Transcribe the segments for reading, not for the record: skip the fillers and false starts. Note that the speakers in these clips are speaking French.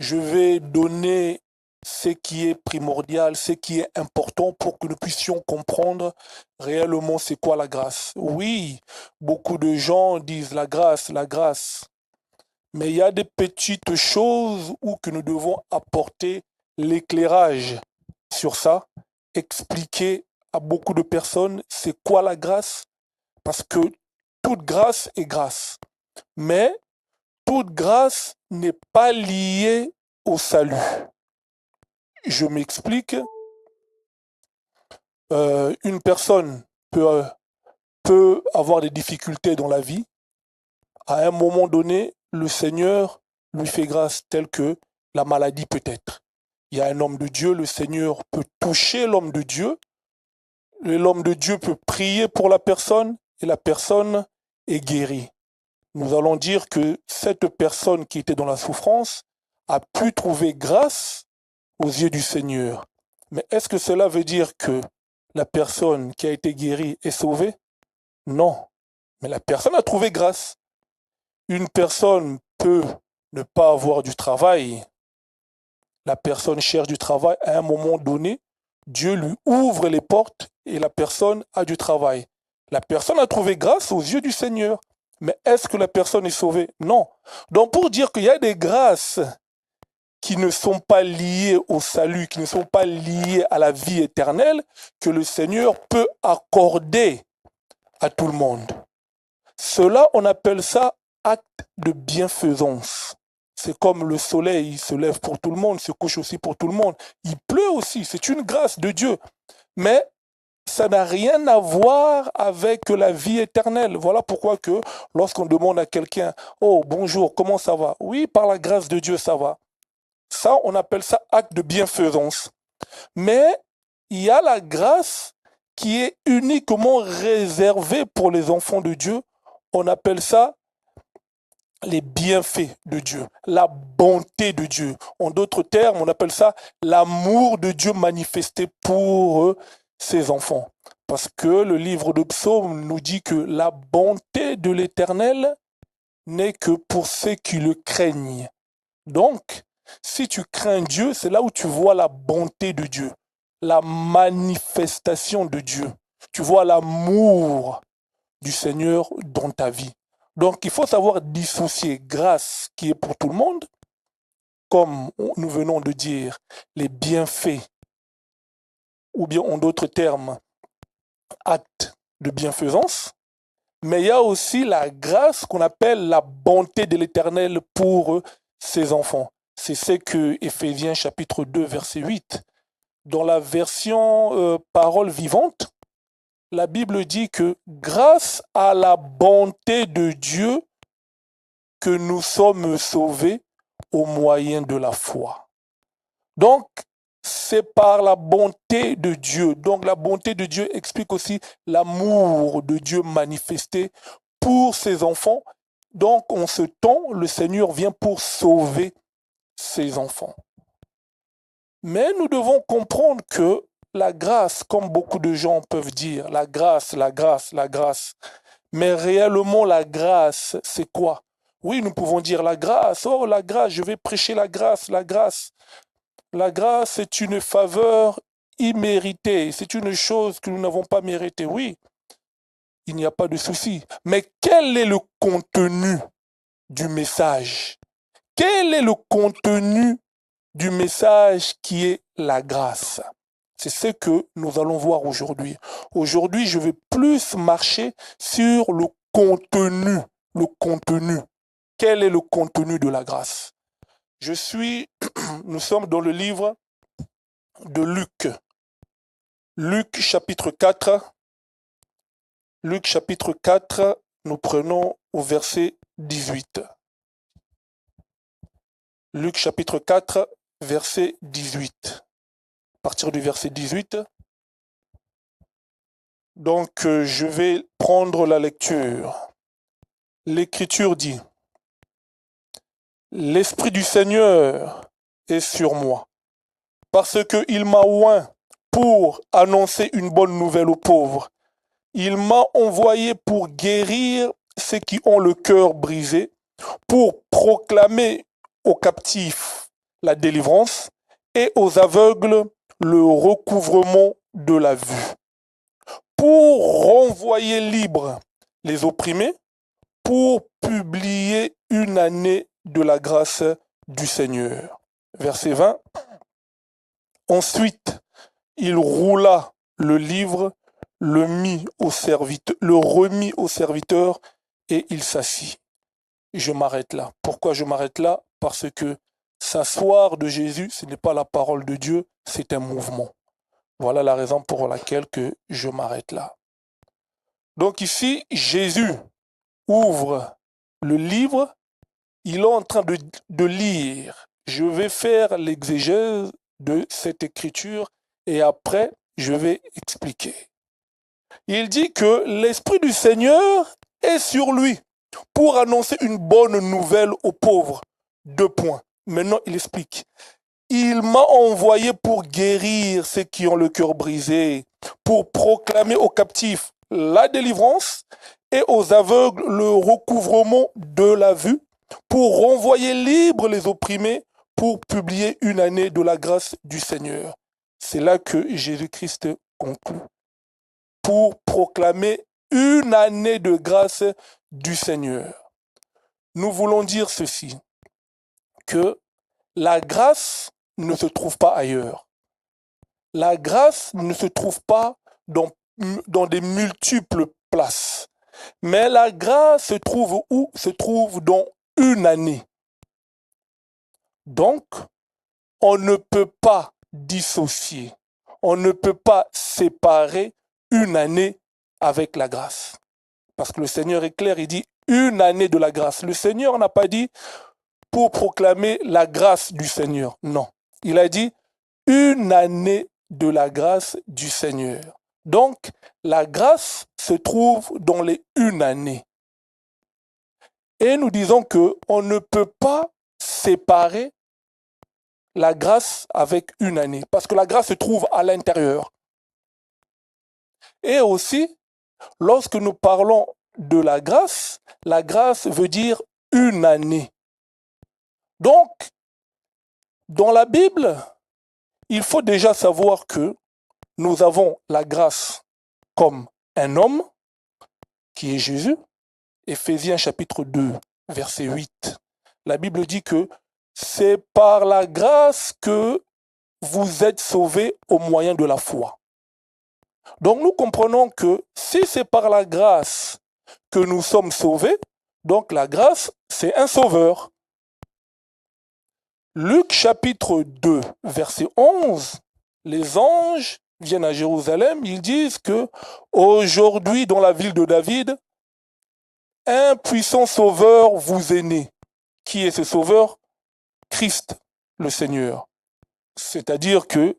je vais donner ce qui est primordial, ce qui est important pour que nous puissions comprendre réellement c'est quoi la grâce. Oui, beaucoup de gens disent la grâce, mais il y a des petites choses où que nous devons apporter l'éclairage sur ça, expliquer à beaucoup de personnes c'est quoi la grâce, parce que toute grâce est grâce, mais toute grâce n'est pas liée au salut. Je m'explique. Une personne peut avoir des difficultés dans la vie. À un moment donné, le Seigneur lui fait grâce telle que la maladie peut être. Il y a un homme de Dieu, le Seigneur peut toucher l'homme de Dieu. L'homme de Dieu peut prier pour la personne et la personne est guérie. Nous allons dire que cette personne qui était dans la souffrance a pu trouver grâce aux yeux du Seigneur. Mais est-ce que cela veut dire que la personne qui a été guérie est sauvée? Non. Mais la personne a trouvé grâce. Une personne peut ne pas avoir du travail. La personne cherche du travail. À un moment donné, Dieu lui ouvre les portes et la personne a du travail. La personne a trouvé grâce aux yeux du Seigneur. Mais est-ce que la personne est sauvée? Non. Donc pour dire qu'il y a des grâces qui ne sont pas liées au salut, qui ne sont pas liées à la vie éternelle, que le Seigneur peut accorder à tout le monde. Cela, on appelle ça acte de bienfaisance. C'est comme le soleil, il se lève pour tout le monde, se couche aussi pour tout le monde. Il pleut aussi, c'est une grâce de Dieu. Mais ça n'a rien à voir avec la vie éternelle. Voilà pourquoi que lorsqu'on demande à quelqu'un, oh bonjour, comment ça va? Oui, par la grâce de Dieu, ça va. Ça, on appelle ça acte de bienfaisance. Mais il y a la grâce qui est uniquement réservée pour les enfants de Dieu. On appelle ça les bienfaits de Dieu, la bonté de Dieu. En d'autres termes, on appelle ça l'amour de Dieu manifesté pour ses enfants. Parce que le livre de Psaume nous dit que la bonté de l'Éternel n'est que pour ceux qui le craignent. Donc, si tu crains Dieu, c'est là où tu vois la bonté de Dieu, la manifestation de Dieu. Tu vois l'amour du Seigneur dans ta vie. Donc, il faut savoir dissocier grâce qui est pour tout le monde, comme nous venons de dire, les bienfaits, ou bien en d'autres termes, actes de bienfaisance. Mais il y a aussi la grâce qu'on appelle la bonté de l'Éternel pour ses enfants. C'est ce que Éphésiens chapitre 2, verset 8. Dans la version parole vivante, la Bible dit que grâce à la bonté de Dieu que nous sommes sauvés au moyen de la foi. Donc, c'est par la bonté de Dieu. Donc, la bonté de Dieu explique aussi l'amour de Dieu manifesté pour ses enfants. Donc, en ce temps, le Seigneur vient pour sauver ses enfants. Mais nous devons comprendre que la grâce, comme beaucoup de gens peuvent dire, la grâce, mais réellement la grâce, c'est quoi? Oui, nous pouvons dire la grâce, oh la grâce, je vais prêcher la grâce. La grâce, c'est une faveur imméritée, c'est une chose que nous n'avons pas méritée, oui, il n'y a pas de souci. Mais quel est le contenu du message? Quel est le contenu du message qui est la grâce? C'est ce que nous allons voir aujourd'hui. Aujourd'hui, je vais plus marcher sur le contenu. Le contenu. Quel est le contenu de la grâce? Nous sommes dans le livre de Luc. Luc chapitre 4. Luc chapitre 4, nous prenons au verset 18. Luc chapitre 4, verset 18. À partir du verset 18. Donc, je vais prendre la lecture. L'Écriture dit, « L'Esprit du Seigneur est sur moi, parce qu'il m'a oint pour annoncer une bonne nouvelle aux pauvres. Il m'a envoyé pour guérir ceux qui ont le cœur brisé, pour proclamer aux captifs la délivrance, et aux aveugles le recouvrement de la vue, pour renvoyer libres les opprimés, pour publier une année de la grâce du Seigneur. Verset 20. Ensuite, il roula le livre, le remit au serviteur et il s'assit. Je m'arrête là. Pourquoi je m'arrête là? Parce que s'asseoir de Jésus, ce n'est pas la parole de Dieu, c'est un mouvement. Voilà la raison pour laquelle que je m'arrête là. Donc ici, Jésus ouvre le livre, il est en train de lire. Je vais faire l'exégèse de cette écriture et après, je vais expliquer. Il dit que l'Esprit du Seigneur est sur lui pour annoncer une bonne nouvelle aux pauvres. 2 points. Maintenant, il explique. Il m'a envoyé pour guérir ceux qui ont le cœur brisé, pour proclamer aux captifs la délivrance et aux aveugles le recouvrement de la vue, pour renvoyer libres les opprimés, pour publier une année de la grâce du Seigneur. C'est là que Jésus-Christ conclut. Pour proclamer une année de grâce du Seigneur. Nous voulons dire ceci, que la grâce ne se trouve pas ailleurs. La grâce ne se trouve pas dans des multiples places. Mais la grâce se trouve où? Se trouve dans une année. Donc, on ne peut pas dissocier, on ne peut pas séparer une année avec la grâce. Parce que le Seigneur est clair, il dit une année de la grâce. Le Seigneur n'a pas dit pour proclamer la grâce du Seigneur. Non. Il a dit une année de la grâce du Seigneur. Donc, la grâce se trouve dans les une année. Et nous disons qu'on ne peut pas séparer la grâce avec une année, parce que la grâce se trouve à l'intérieur. Et aussi, lorsque nous parlons de la grâce veut dire une année. Donc, dans la Bible, il faut déjà savoir que nous avons la grâce comme un homme, qui est Jésus. Éphésiens chapitre 2, verset 8. La Bible dit que c'est par la grâce que vous êtes sauvés au moyen de la foi. Donc nous comprenons que si c'est par la grâce que nous sommes sauvés, donc la grâce, c'est un sauveur. Luc chapitre 2, verset 11, les anges viennent à Jérusalem, ils disent que aujourd'hui dans la ville de David, un puissant sauveur vous est né. Qui est ce sauveur? Christ, le Seigneur. C'est-à-dire que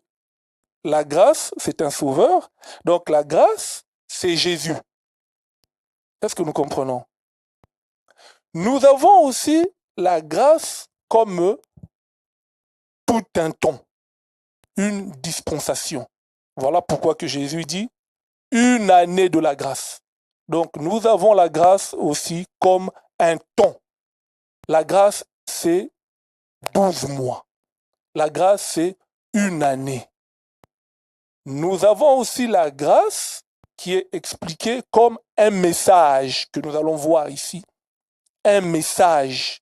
la grâce, c'est un sauveur. Donc la grâce, c'est Jésus. Est-ce que nous comprenons? Nous avons aussi la grâce comme tout un temps, une dispensation. Voilà pourquoi que Jésus dit une année de la grâce. Donc nous avons la grâce aussi comme un temps. La grâce, c'est 12 mois. La grâce, c'est une année. Nous avons aussi la grâce qui est expliquée comme un message que nous allons voir ici. Un message.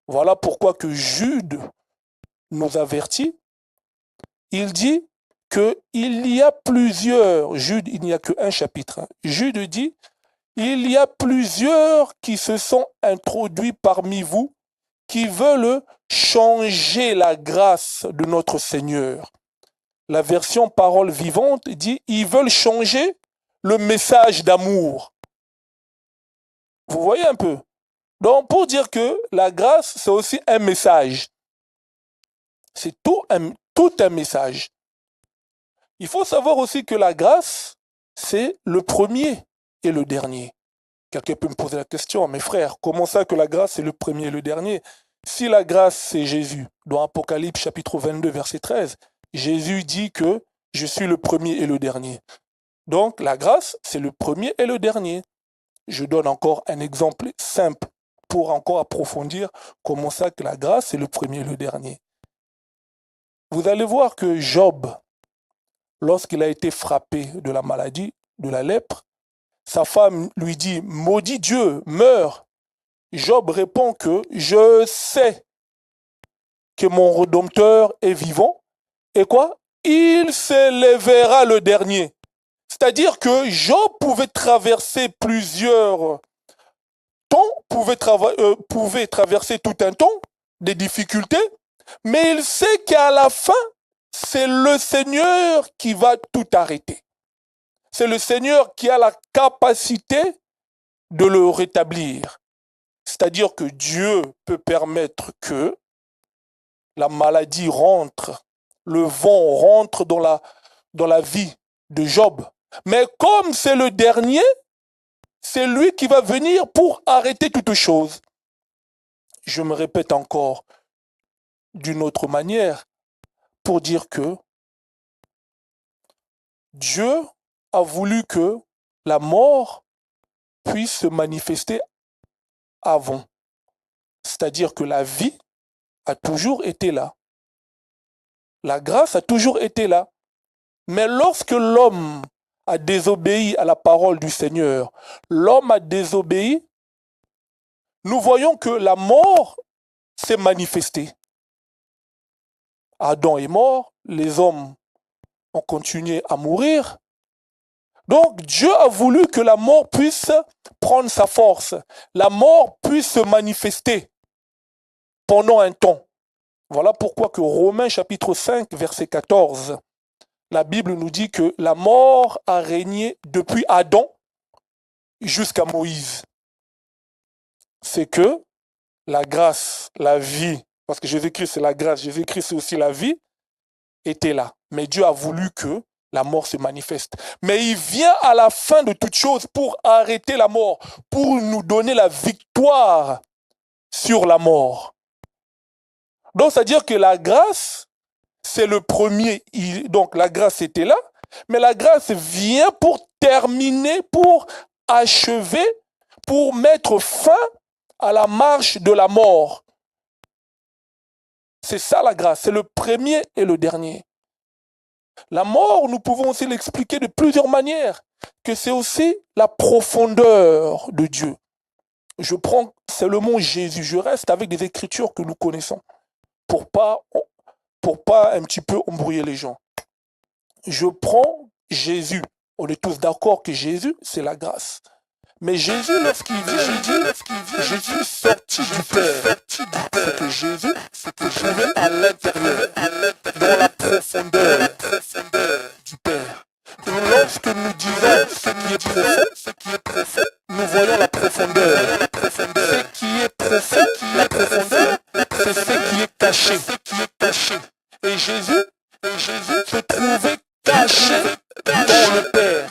Voilà pourquoi que Jude nous avertit. Il dit qu'il y a plusieurs, Jude, il n'y a qu'un chapitre. Jude dit, il y a plusieurs qui se sont introduits parmi vous, qui veulent changer la grâce de notre Seigneur. La version parole vivante dit, ils veulent changer le message d'amour. Vous voyez un peu? Donc, pour dire que la grâce, c'est aussi un message. C'est tout un message. Il faut savoir aussi que la grâce, c'est le premier et le dernier. Quelqu'un peut me poser la question, mes frères, comment ça que la grâce, c'est le premier et le dernier? Si la grâce, c'est Jésus, dans Apocalypse chapitre 22, verset 13, Jésus dit que je suis le premier et le dernier. Donc, la grâce, c'est le premier et le dernier. Je donne encore un exemple simple pour encore approfondir comment ça que la grâce, c'est le premier et le dernier. Vous allez voir que Job, lorsqu'il a été frappé de la maladie, de la lèpre, sa femme lui dit, maudit Dieu, meurs. Job répond que je sais que mon Rédempteur est vivant. Et quoi? Il s'élèvera le dernier. C'est-à-dire que Job pouvait traverser plusieurs temps, pouvait traverser tout un temps, des difficultés, mais il sait qu'à la fin, c'est le Seigneur qui va tout arrêter. C'est le Seigneur qui a la capacité de le rétablir. C'est-à-dire que Dieu peut permettre que la maladie rentre, le vent rentre dans la vie de Job. Mais comme c'est le dernier, c'est lui qui va venir pour arrêter toute chose. Je me répète encore d'une autre manière pour dire que Dieu a voulu que la mort puisse se manifester avant. C'est-à-dire que la vie a toujours été là. La grâce a toujours été là. Mais lorsque l'homme a désobéi à la parole du Seigneur, l'homme a désobéi, nous voyons que la mort s'est manifestée. Adam est mort, les hommes ont continué à mourir. Donc Dieu a voulu que la mort puisse prendre sa force, la mort puisse se manifester pendant un temps. Voilà pourquoi que Romains chapitre 5, verset 14, la Bible nous dit que la mort a régné depuis Adam jusqu'à Moïse. C'est que la grâce, la vie, parce que Jésus-Christ c'est la grâce, Jésus-Christ c'est aussi la vie, était là. Mais Dieu a voulu que la mort se manifeste. Mais il vient à la fin de toute chose pour arrêter la mort, pour nous donner la victoire sur la mort. Donc, c'est-à-dire que la grâce, c'est le premier. Donc, la grâce était là, mais la grâce vient pour terminer, pour achever, pour mettre fin à la marche de la mort. C'est ça la grâce, c'est le premier et le dernier. La mort, nous pouvons aussi l'expliquer de plusieurs manières, que c'est aussi la profondeur de Dieu. Je prends seulement Jésus, je reste avec des écritures que nous connaissons, pour pas un petit peu embrouiller les gens. Je prends Jésus, on est tous d'accord que Jésus, c'est la grâce. Mais Jésus, lorsqu'il vit, Jésus sorti du Père. C'est que Jésus se trouvait à l'intérieur, dans la profondeur du Père. Et lorsque nous disons ce qui est profond, nous voyons la profondeur. Ce qui est profond, la profondeur, c'est ce qui est caché. Et Jésus se trouvait caché dans le Père,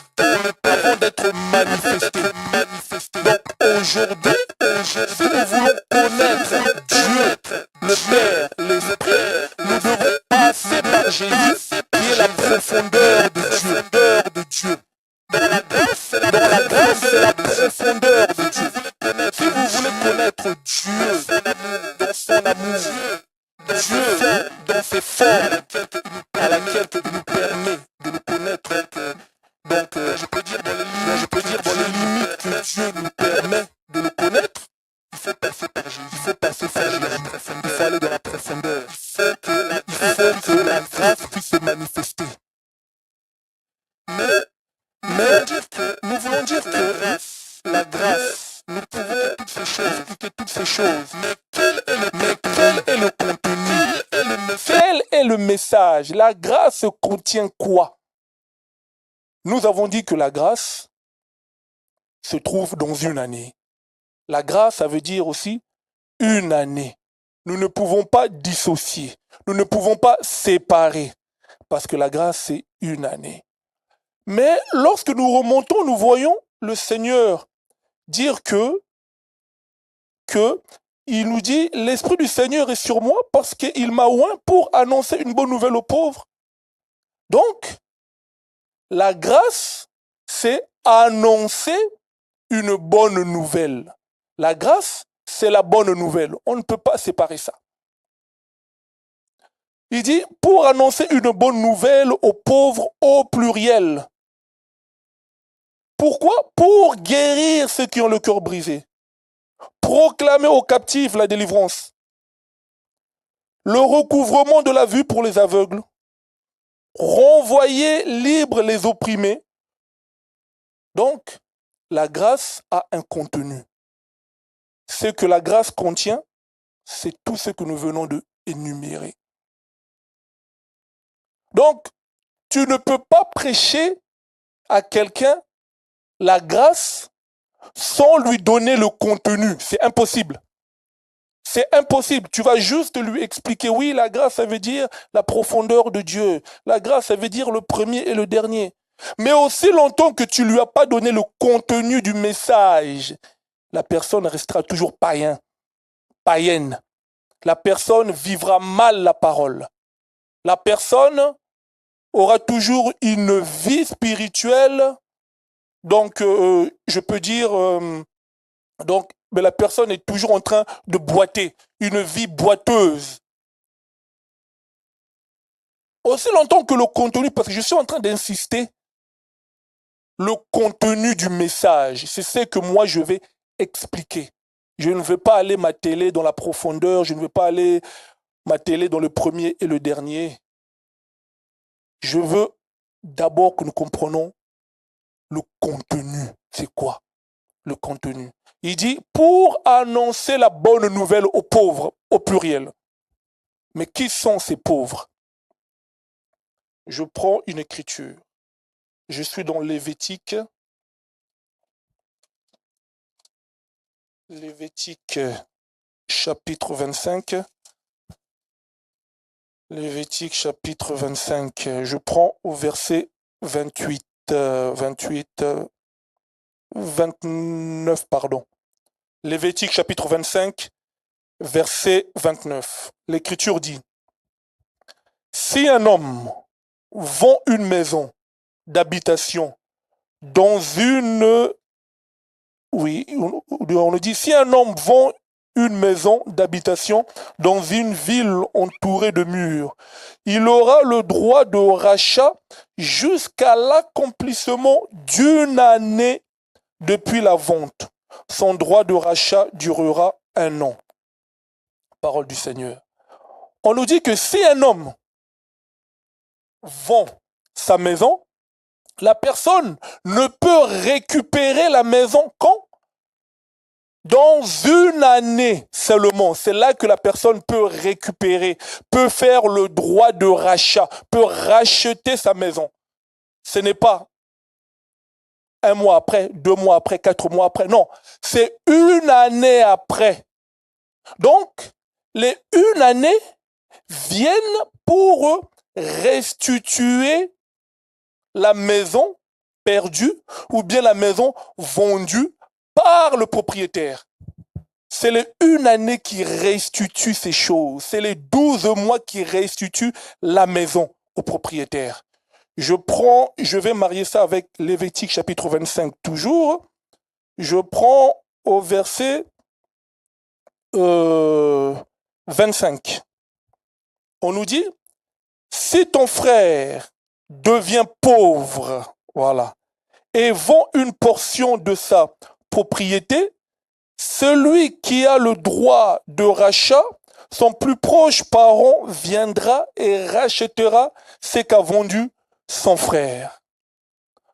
avant d'être manifesté. Donc aujourd'hui, si nous voulons connaître Dieu, le Père, l'Esprit, nous devons passer par Jésus, qui est la profondeur de Dieu. Dans la grâce, c'est la profondeur de Dieu. Si vous voulez connaître Dieu dans son amour, Dieu dans ses formes à laquelle il nous permet de le connaître, donc je peux dire dans les limites que Dieu nous permet de le connaître, il faut passer par Jésus, il faut aller dans la profondeur, il faut que la grâce puisse se manifester. Mais nous voulons dire que la grâce, nous pouvons expliquer toutes ces choses, mais quel est le contenu? Quel est le message? La grâce contient quoi? Nous avons dit que la grâce se trouve dans une année. La grâce, ça veut dire aussi une année. Nous ne pouvons pas dissocier, nous ne pouvons pas séparer, parce que la grâce, c'est une année. Mais lorsque nous remontons, nous voyons le Seigneur dire que il nous dit, l'Esprit du Seigneur est sur moi parce qu'il m'a oint pour annoncer une bonne nouvelle aux pauvres. Donc, la grâce, c'est annoncer une bonne nouvelle. La grâce, c'est la bonne nouvelle. On ne peut pas séparer ça. Il dit, pour annoncer une bonne nouvelle aux pauvres au pluriel. Pourquoi? Pour guérir ceux qui ont le cœur brisé. Proclamer aux captifs la délivrance. Le recouvrement de la vue pour les aveugles. Renvoyer libres les opprimés. Donc, la grâce a un contenu. Ce que la grâce contient, c'est tout ce que nous venons de énumérer. Donc, tu ne peux pas prêcher à quelqu'un la grâce sans lui donner le contenu. C'est impossible. C'est impossible. Tu vas juste lui expliquer, oui, la grâce, ça veut dire la profondeur de Dieu. La grâce, ça veut dire le premier et le dernier. Mais aussi longtemps que tu ne lui as pas donné le contenu du message, la personne restera toujours païenne. La personne vivra mal la parole. La personne aura toujours une vie spirituelle. Donc, je peux dire, mais la personne est toujours en train de boiter, une vie boiteuse. Aussi longtemps que le contenu, parce que je suis en train d'insister, le contenu du message, c'est ce que moi je vais expliquer. Je ne veux pas aller m'atteler dans la profondeur, je ne veux pas aller m'atteler dans le premier et le dernier. Je veux d'abord que nous comprenions le contenu. C'est quoi le contenu? Il dit, pour annoncer la bonne nouvelle aux pauvres, au pluriel. Mais qui sont ces pauvres? Je prends une écriture. Je suis dans Lévitique. Lévitique chapitre 25. Lévitique chapitre 25. Je prends au verset 29, pardon. Lévitique chapitre 25, verset 29. L'Écriture dit, si un homme vend une maison d'habitation dans une... Oui, on le dit, si un homme vend une maison d'habitation dans une ville entourée de murs, il aura le droit de rachat jusqu'à l'accomplissement d'une année depuis la vente. Son droit de rachat durera 1 an. Parole du Seigneur. On nous dit que si un homme vend sa maison, la personne ne peut récupérer la maison quand? Dans une année seulement. C'est là que la personne peut récupérer, peut faire le droit de rachat, peut racheter sa maison. Ce n'est pas 1 mois après, 2 mois après, 4 mois après. Non, c'est une année après. Donc, les 1 année viennent pour restituer la maison perdue ou bien la maison vendue par le propriétaire. C'est les 1 année qui restitue ces choses. C'est les 12 mois qui restituent la maison au propriétaire. Je vais marier ça avec Lévitique chapitre 25 toujours. Je prends au verset 25. On nous dit, si ton frère devient pauvre, voilà, et vend une portion de sa propriété, celui qui a le droit de rachat, son plus proche parent viendra et rachètera ce qu'a vendu son frère.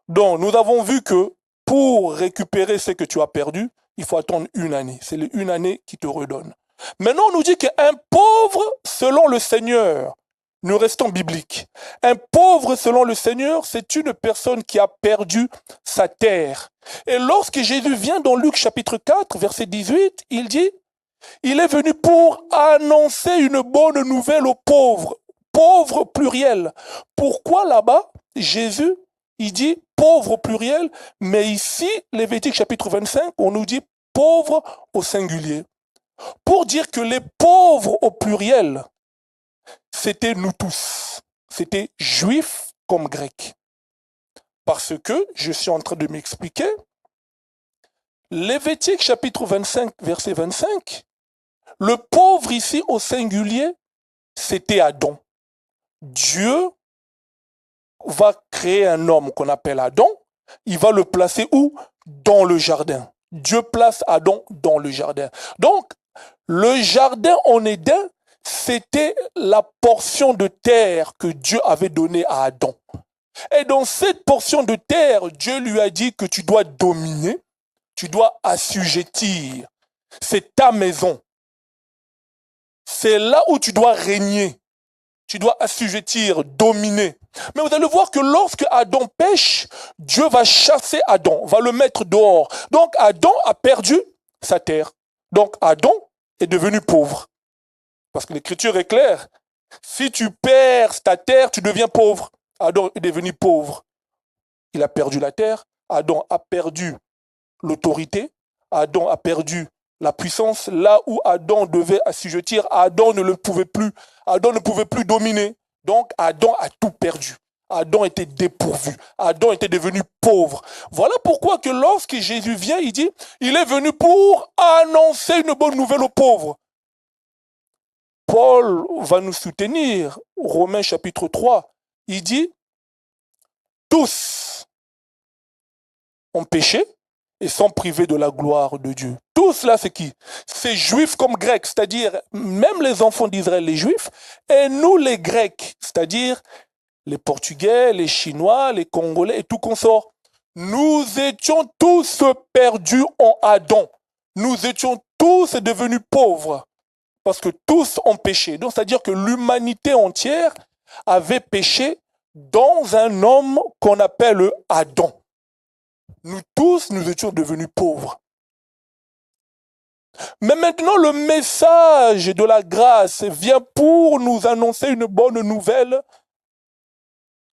Donc, nous avons vu que pour récupérer ce que tu as perdu, il faut attendre 1 année. C'est les 1 année qui te redonne. Maintenant, on nous dit qu'un pauvre, selon le Seigneur, nous restons bibliques. Un pauvre, selon le Seigneur, c'est une personne qui a perdu sa terre. Et lorsque Jésus vient dans Luc chapitre 4, verset 18, il dit, il est venu pour annoncer une bonne nouvelle aux pauvres. Pauvres pluriel. Pourquoi là-bas, Jésus, il dit pauvre au pluriel, mais ici, Lévitique chapitre 25, on nous dit pauvre au singulier. Pour dire que les pauvres au pluriel, c'était nous tous. C'était juifs comme grecs. Parce que, je suis en train de m'expliquer, Lévitique chapitre 25, verset 25, le pauvre ici au singulier, c'était Adam. Dieu va créer un homme qu'on appelle Adam. Il va le placer où? Dans le jardin. Dieu place Adam dans le jardin. Donc, le jardin en Éden, c'était la portion de terre que Dieu avait donnée à Adam. Et dans cette portion de terre, Dieu lui a dit que tu dois dominer, tu dois assujettir. C'est ta maison. C'est là où tu dois régner. Tu dois assujettir, dominer. Mais vous allez voir que lorsque Adam pêche, Dieu va chasser Adam, va le mettre dehors. Donc Adam a perdu sa terre. Donc Adam est devenu pauvre. Parce que l'écriture est claire. Si tu perds ta terre, tu deviens pauvre. Adam est devenu pauvre. Il a perdu la terre. Adam a perdu l'autorité. Adam a perdu la puissance. Là où Adam devait assujettir, Adam ne le pouvait plus. Adam ne pouvait plus dominer. Donc Adam a tout perdu. Adam était dépourvu. Adam était devenu pauvre. Voilà pourquoi que lorsque Jésus vient, il dit, il est venu pour annoncer une bonne nouvelle aux pauvres. Paul va nous soutenir. Romains chapitre 3, il dit, tous ont péché et sont privés de la gloire de Dieu. Tous là, c'est qui? C'est juifs comme grecs, c'est-à-dire même les enfants d'Israël, les juifs, et nous les grecs, c'est-à-dire les Portugais, les Chinois, les Congolais et tout consort. Nous étions tous perdus en Adam. Nous étions tous devenus pauvres parce que tous ont péché. Donc, c'est-à-dire que l'humanité entière avait péché dans un homme qu'on appelle Adam. Nous tous, nous étions devenus pauvres. Mais maintenant, le message de la grâce vient pour nous annoncer une bonne nouvelle.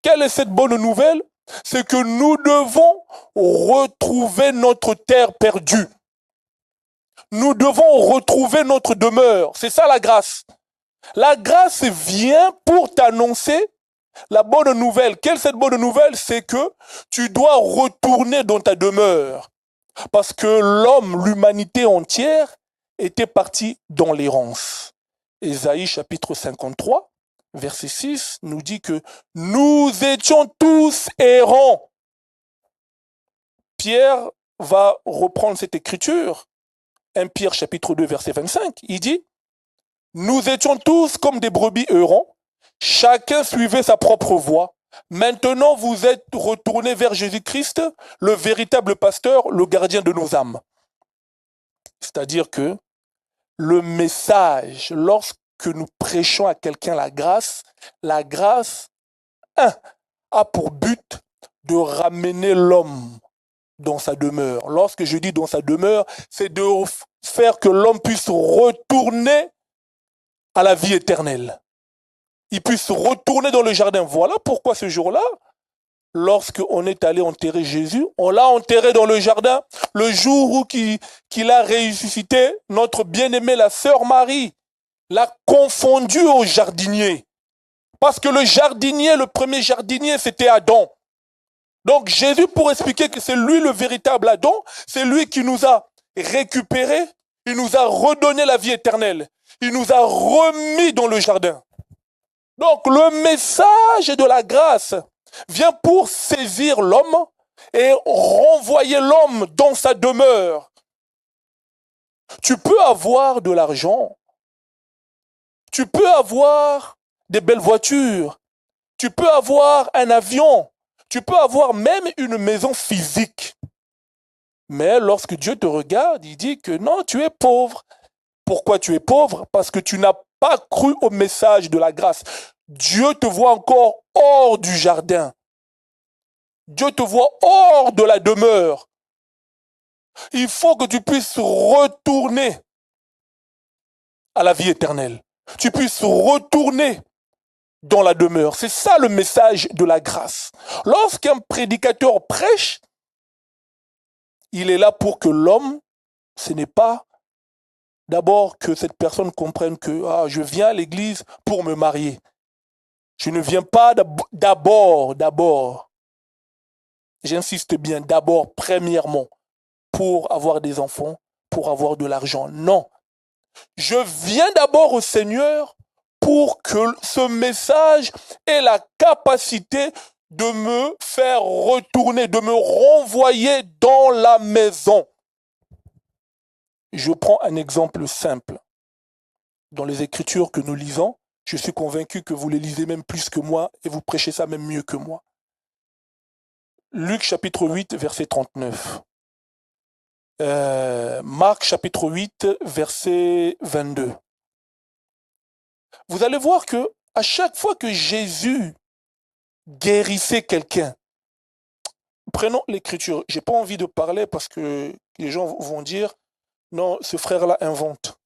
Quelle est cette bonne nouvelle? C'est que nous devons retrouver notre terre perdue. Nous devons retrouver notre demeure. C'est ça la grâce. La grâce vient pour t'annoncer la bonne nouvelle. Quelle est cette bonne nouvelle? C'est que tu dois retourner dans ta demeure. Parce que l'homme, l'humanité entière, était partie dans l'errance. Ésaïe chapitre 53, verset 6 nous dit que nous étions tous errants. Pierre va reprendre cette écriture. 1 Pierre chapitre 2, verset 25. Il dit, nous étions tous comme des brebis errants. Chacun suivait sa propre voie. Maintenant, vous êtes retournés vers Jésus-Christ, le véritable pasteur, le gardien de nos âmes. C'est-à-dire que le message, lorsque nous prêchons à quelqu'un la grâce, a pour but de ramener l'homme dans sa demeure. Lorsque je dis dans sa demeure, c'est de faire que l'homme puisse retourner à la vie éternelle. Il puisse retourner dans le jardin. Voilà pourquoi ce jour-là, lorsqu'on est allé enterrer Jésus, on l'a enterré dans le jardin. Le jour où qu'il a ressuscité, notre bien-aimée, la sœur Marie, l'a confondu au jardinier. Parce que le jardinier, le premier jardinier, c'était Adam. Donc Jésus, pour expliquer que c'est lui le véritable Adam, c'est lui qui nous a récupérés, il nous a redonné la vie éternelle. Il nous a remis dans le jardin. Donc le message de la grâce vient pour saisir l'homme et renvoyer l'homme dans sa demeure. Tu peux avoir de l'argent, tu peux avoir des belles voitures, tu peux avoir un avion, tu peux avoir même une maison physique. Mais lorsque Dieu te regarde, il dit que non, tu es pauvre. Pourquoi tu es pauvre? Parce que tu n'as pas cru au message de la grâce. Dieu te voit encore hors du jardin. Dieu te voit hors de la demeure. Il faut que tu puisses retourner à la vie éternelle. Tu puisses retourner dans la demeure. C'est ça le message de la grâce. Lorsqu'un prédicateur prêche, il est là pour que l'homme, ce n'est pas d'abord que cette personne comprenne que je viens à l'église pour me marier. Je ne viens pas d'abord, j'insiste bien, d'abord, premièrement, pour avoir des enfants, pour avoir de l'argent. Non. Je viens d'abord au Seigneur pour que ce message ait la capacité de me faire retourner, de me renvoyer dans la maison. Je prends un exemple simple. Dans les Écritures que nous lisons, je suis convaincu que vous les lisez même plus que moi et vous prêchez ça même mieux que moi. Luc chapitre 8, verset 39. Marc chapitre 8, verset 22. Vous allez voir que à chaque fois que Jésus guérissait quelqu'un, prenons l'écriture. J'ai pas envie de parler parce que les gens vont dire non, ce frère-là invente.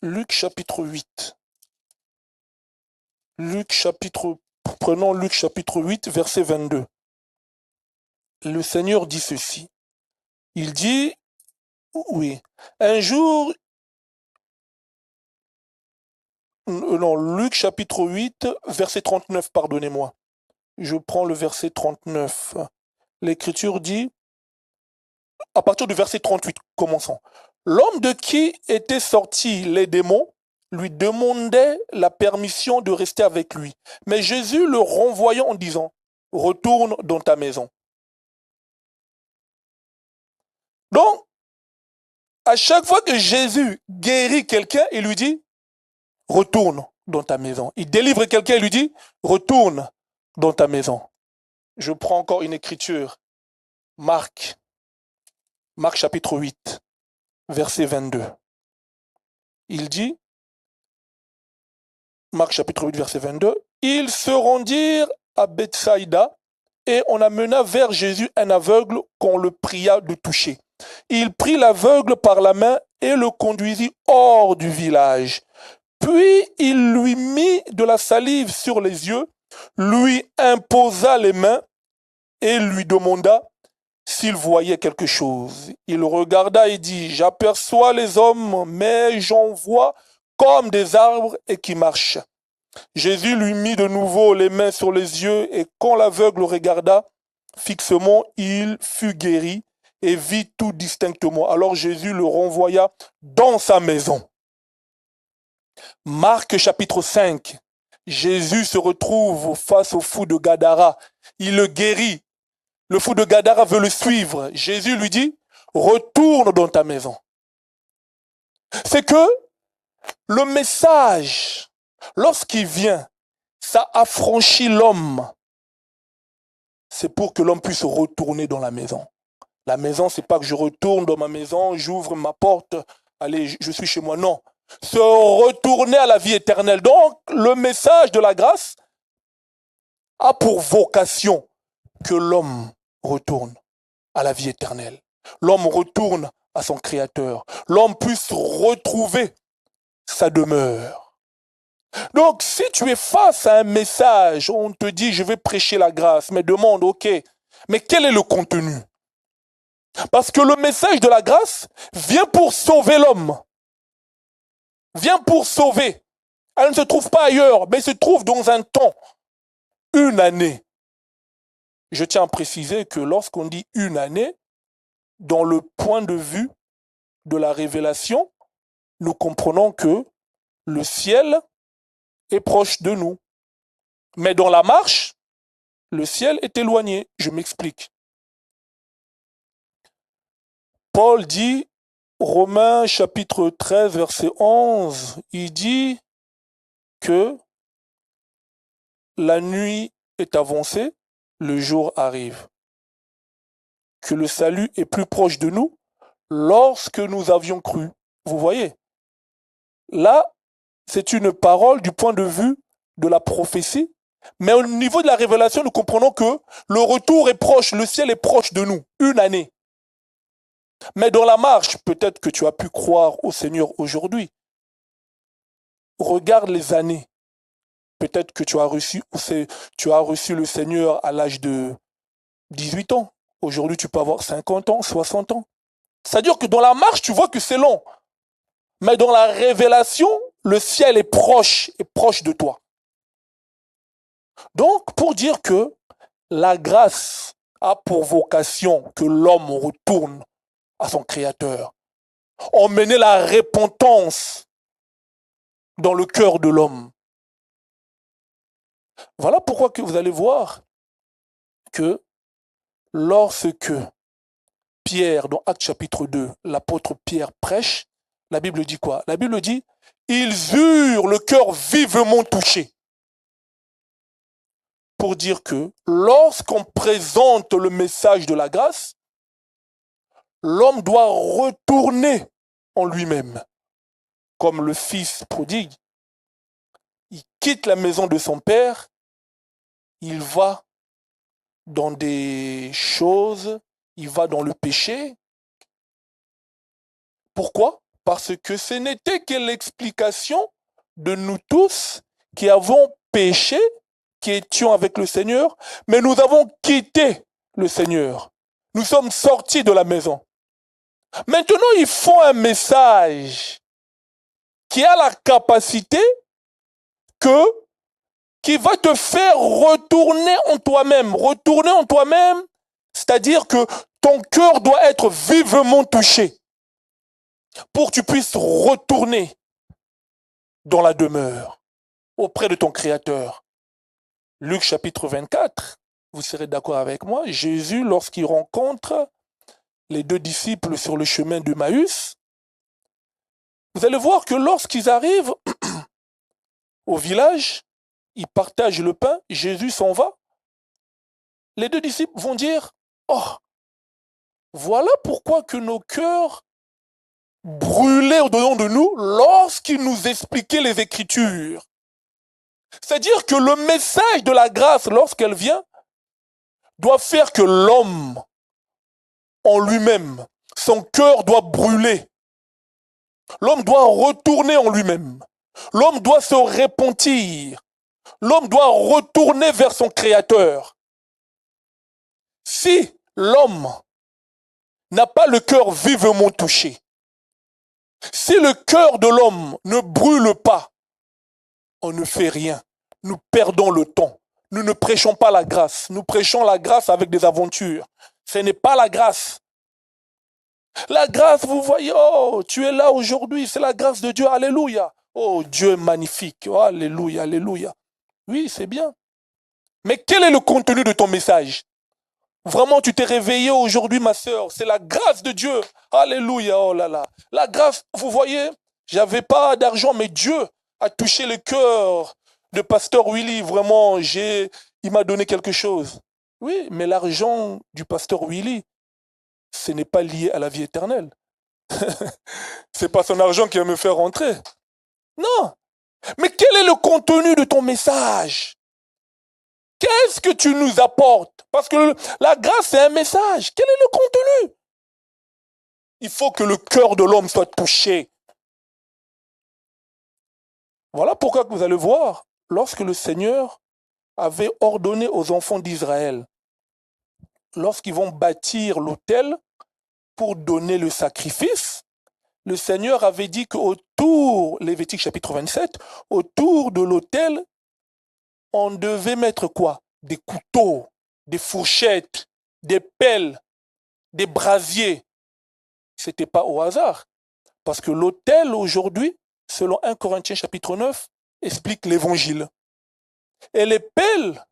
Luc chapitre 8. Prenons Luc chapitre 8, verset 22. Le Seigneur dit ceci. Il dit, oui, un jour, non, Luc chapitre 8, verset 39, pardonnez-moi. Je prends le verset 39. L'Écriture dit, à partir du verset 38, commençons. L'homme de qui étaient sortis les démons lui demandait la permission de rester avec lui. Mais Jésus le renvoyant en disant, retourne dans ta maison. Donc, à chaque fois que Jésus guérit quelqu'un, il lui dit, retourne dans ta maison. Il délivre quelqu'un, il lui dit, retourne dans ta maison. Je prends encore une écriture. Marc chapitre 8, verset 22. Il dit, Marc chapitre 8, verset 22, ils se rendirent à Bethsaïda et on amena vers Jésus un aveugle qu'on le pria de toucher. Il prit l'aveugle par la main et le conduisit hors du village. Puis il lui mit de la salive sur les yeux, lui imposa les mains et lui demanda s'il voyait quelque chose. Il regarda et dit, j'aperçois les hommes, mais j'en vois comme des arbres et qui marchent. Jésus lui mit de nouveau les mains sur les yeux et quand l'aveugle regarda fixement, il fut guéri et vit tout distinctement. Alors Jésus le renvoya dans sa maison. Marc chapitre 5, Jésus se retrouve face au fou de Gadara. Il le guérit. Le fou de Gadara veut le suivre. Jésus lui dit, retourne dans ta maison. C'est que le message, lorsqu'il vient, ça affranchit l'homme. C'est pour que l'homme puisse retourner dans la maison. La maison, c'est pas que je retourne dans ma maison, j'ouvre ma porte, allez, je suis chez moi. Non. Se retourner à la vie éternelle. Donc, le message de la grâce a pour vocation que l'homme retourne à la vie éternelle. L'homme retourne à son Créateur. L'homme puisse retrouver sa demeure. Donc, si tu es face à un message, on te dit, je vais prêcher la grâce, mais demande, ok, mais quel est le contenu? Parce que le message de la grâce vient pour sauver l'homme. Vient pour sauver. Elle ne se trouve pas ailleurs, mais se trouve dans un temps, une année. Je tiens à préciser que lorsqu'on dit une année, dans le point de vue de la révélation, nous comprenons que le ciel est proche de nous. Mais dans la marche, le ciel est éloigné. Je m'explique. Paul dit, Romains chapitre 13, verset 11, il dit que la nuit est avancée, le jour arrive. Que le salut est plus proche de nous lorsque nous avions cru. Vous voyez? Là, c'est une parole du point de vue de la prophétie, mais au niveau de la révélation, nous comprenons que le retour est proche, le ciel est proche de nous, une année. Mais dans la marche, peut-être que tu as pu croire au Seigneur aujourd'hui. Regarde les années. Peut-être que tu as reçu le Seigneur à l'âge de 18 ans. Aujourd'hui, tu peux avoir 50 ans, 60 ans. C'est-à-dire que dans la marche, tu vois que c'est long. Mais dans la révélation, le ciel est proche de toi. Donc, pour dire que la grâce a pour vocation que l'homme retourne à son Créateur, emmener la repentance dans le cœur de l'homme. Voilà pourquoi que vous allez voir que lorsque Pierre, dans Actes chapitre 2, l'apôtre Pierre prêche, la Bible dit quoi? La Bible dit, ils eurent le cœur vivement touché. Pour dire que lorsqu'on présente le message de la grâce, l'homme doit retourner en lui-même. Comme le fils prodigue, il quitte la maison de son père, il va dans des choses, il va dans le péché. Pourquoi? Parce que ce n'était que l'explication de nous tous qui avons péché, qui étions avec le Seigneur, mais nous avons quitté le Seigneur. Nous sommes sortis de la maison. Maintenant, ils font un message qui a la capacité qui va te faire retourner en toi-même. Retourner en toi-même, c'est-à-dire que ton cœur doit être vivement touché pour que tu puisses retourner dans la demeure auprès de ton Créateur. Luc chapitre 24, vous serez d'accord avec moi, Jésus, lorsqu'il rencontre les deux disciples sur le chemin de Maüs, vous allez voir que lorsqu'ils arrivent au village, ils partagent le pain, Jésus s'en va. Les deux disciples vont dire, oh, voilà pourquoi que nos cœurs brûlaient au-dedans de nous lorsqu'il nous expliquait les Écritures. C'est-à-dire que le message de la grâce, lorsqu'elle vient, doit faire que l'homme, en lui-même, son cœur doit brûler. L'homme doit retourner en lui-même. L'homme doit se repentir. L'homme doit retourner vers son Créateur. Si l'homme n'a pas le cœur vivement touché, si le cœur de l'homme ne brûle pas, on ne fait rien. Nous perdons le temps. Nous ne prêchons pas la grâce. Nous prêchons la grâce avec des aventures. Ce n'est pas la grâce. La grâce, vous voyez, oh, tu es là aujourd'hui, c'est la grâce de Dieu, alléluia. Oh, Dieu est magnifique, oh, alléluia, alléluia. Oui, c'est bien. Mais quel est le contenu de ton message? Vraiment, tu t'es réveillé aujourd'hui, ma sœur, c'est la grâce de Dieu. Alléluia, oh là là. La grâce, vous voyez, j'avais pas d'argent, mais Dieu a touché le cœur de pasteur Willy. Vraiment, il m'a donné quelque chose. Oui, mais l'argent du pasteur Willy, ce n'est pas lié à la vie éternelle. C'est pas son argent qui va me faire rentrer. Non. Mais quel est le contenu de ton message? Qu'est-ce que tu nous apportes? Parce que la grâce, c'est un message. Quel est le contenu? Il faut que le cœur de l'homme soit touché. Voilà pourquoi vous allez voir, lorsque le Seigneur avait ordonné aux enfants d'Israël, lorsqu'ils vont bâtir l'autel pour donner le sacrifice, le Seigneur avait dit qu'autour, Lévitique chapitre 27, autour de l'autel, on devait mettre quoi? Des couteaux, des fourchettes, des pelles, des brasiers. Ce n'était pas au hasard. Parce que l'autel aujourd'hui, selon 1 Corinthiens chapitre 9, explique l'évangile. Et les pelles,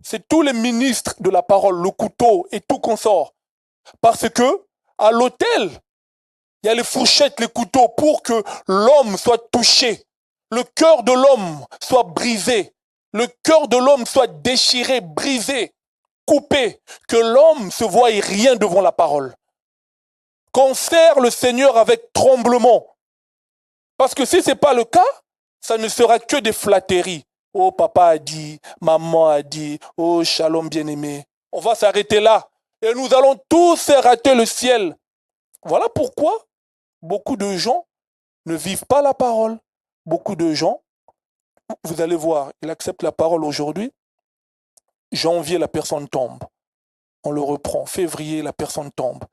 c'est tous les ministres de la parole, le couteau et tout consort. Parce que à l'autel, il y a les fourchettes, les couteaux pour que l'homme soit touché, le cœur de l'homme soit brisé, le cœur de l'homme soit déchiré, brisé, coupé, que l'homme se voie rien devant la parole. Qu'on sert le Seigneur avec tremblement. Parce que si ce n'est pas le cas, ça ne sera que des flatteries. Oh, papa a dit, maman a dit, oh, shalom bien-aimé. On va s'arrêter là. Et nous allons tous rater le ciel. Voilà pourquoi beaucoup de gens ne vivent pas la parole. Beaucoup de gens, vous allez voir, ils acceptent la parole aujourd'hui. Janvier, la personne tombe. On le reprend. Février, la personne tombe.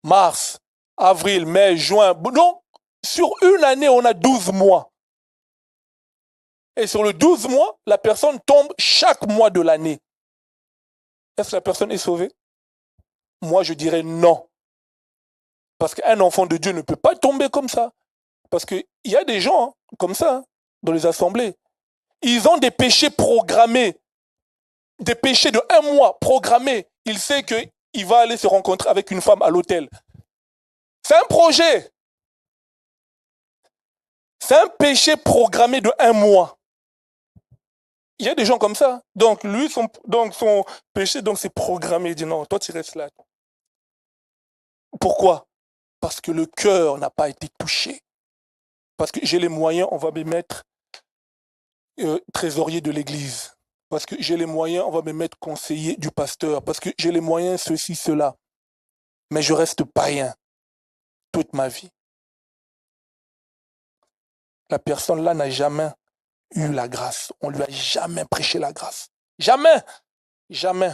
Mars, avril, mai, juin. Donc, sur une année, on a 12 mois. Et sur le 12 mois, la personne tombe chaque mois de l'année. Est-ce que la personne est sauvée? Moi, je dirais non. Parce qu'un enfant de Dieu ne peut pas tomber comme ça. Parce qu'il y a des gens comme ça. dans les assemblées. Ils ont des péchés programmés, des péchés de 1 mois programmés. Il sait qu'il va aller se rencontrer avec une femme à l'hôtel. C'est un projet. C'est un péché programmé de 1 mois. Il y a des gens comme ça. Donc, lui, son péché, c'est programmé. Il dit non, toi, tu restes là. Pourquoi? Parce que le cœur n'a pas été touché. Parce que j'ai les moyens, on va me mettre trésorier de l'église. Parce que j'ai les moyens, on va me mettre conseiller du pasteur. Parce que j'ai les moyens, ceci, cela. Mais je reste païen toute ma vie. La personne là n'a jamais eu la grâce. On ne lui a jamais prêché la grâce. Jamais. Jamais.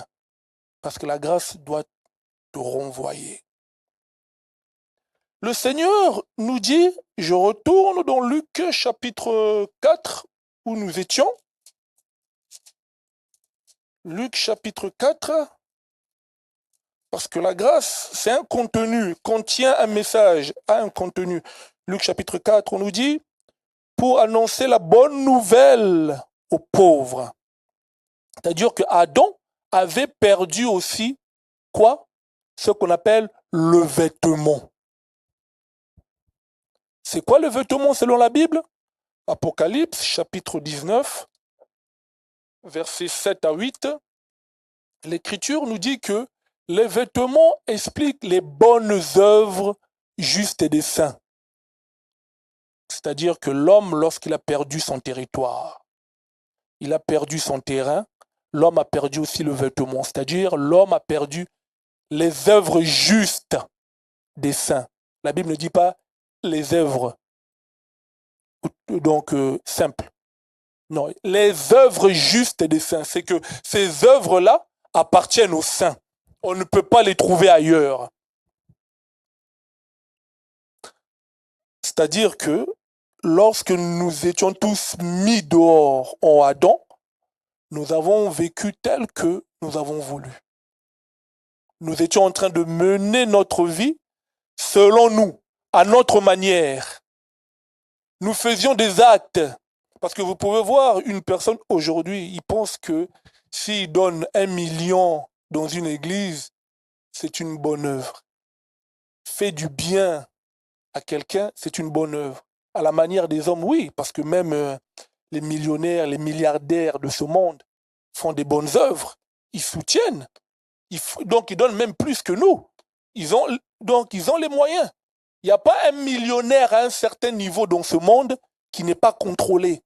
Parce que la grâce doit te renvoyer. Le Seigneur nous dit, je retourne dans Luc chapitre 4, où nous étions. Luc chapitre 4, parce que la grâce, c'est un contenu, contient un message, a un contenu. Luc chapitre 4, on nous dit, pour annoncer la bonne nouvelle aux pauvres. C'est-à-dire que Adam avait perdu aussi, quoi? Ce qu'on appelle le vêtement. C'est quoi le vêtement selon la Bible? Apocalypse, chapitre 19, versets 7 à 8. L'Écriture nous dit que les vêtements expliquent les bonnes œuvres justes et des saints. C'est-à-dire que l'homme, lorsqu'il a perdu son territoire, il a perdu son terrain, l'homme a perdu aussi le vêtement. C'est-à-dire l'homme a perdu les œuvres justes des saints. La Bible ne dit pas les œuvres simples. Non, les œuvres justes des saints, c'est que ces œuvres-là appartiennent aux saints. On ne peut pas les trouver ailleurs. C'est-à-dire que lorsque nous étions tous mis dehors en Adam, nous avons vécu tel que nous avons voulu. Nous étions en train de mener notre vie selon nous, à notre manière. Nous faisions des actes. Parce que vous pouvez voir une personne aujourd'hui, il pense que s'il donne 1 million dans une église, c'est une bonne œuvre. Fait du bien à quelqu'un, c'est une bonne œuvre. À la manière des hommes, oui, parce que même les millionnaires, les milliardaires de ce monde font des bonnes œuvres. Ils soutiennent. Donc, ils donnent même plus que nous. Ils ont les moyens. Il n'y a pas un millionnaire à un certain niveau dans ce monde qui n'est pas contrôlé.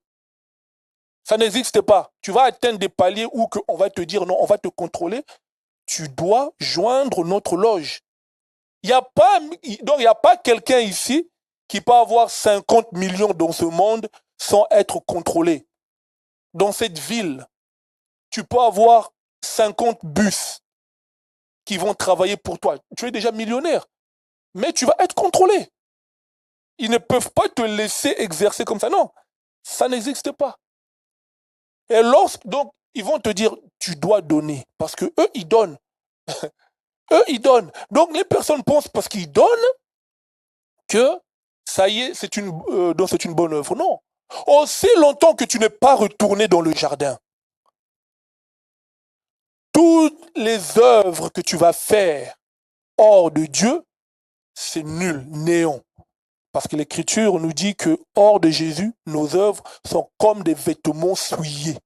Ça n'existe pas. Tu vas atteindre des paliers où on va te dire non, on va te contrôler. Tu dois joindre notre loge. Il n'y a pas quelqu'un ici qui peut avoir 50 millions dans ce monde sans être contrôlé. Dans cette ville, tu peux avoir 50 bus qui vont travailler pour toi. Tu es déjà millionnaire, mais tu vas être contrôlé. Ils ne peuvent pas te laisser exercer comme ça. Non, ça n'existe pas. Et donc, ils vont te dire, tu dois donner, parce que eux, ils donnent. Eux, ils donnent. Donc, les personnes pensent, parce qu'ils donnent, que ça y est, c'est une bonne œuvre. Non. Aussi longtemps que tu n'es pas retourné dans le jardin, toutes les œuvres que tu vas faire hors de Dieu, c'est nul, néant. Parce que l'Écriture nous dit que hors de Jésus, nos œuvres sont comme des vêtements souillés.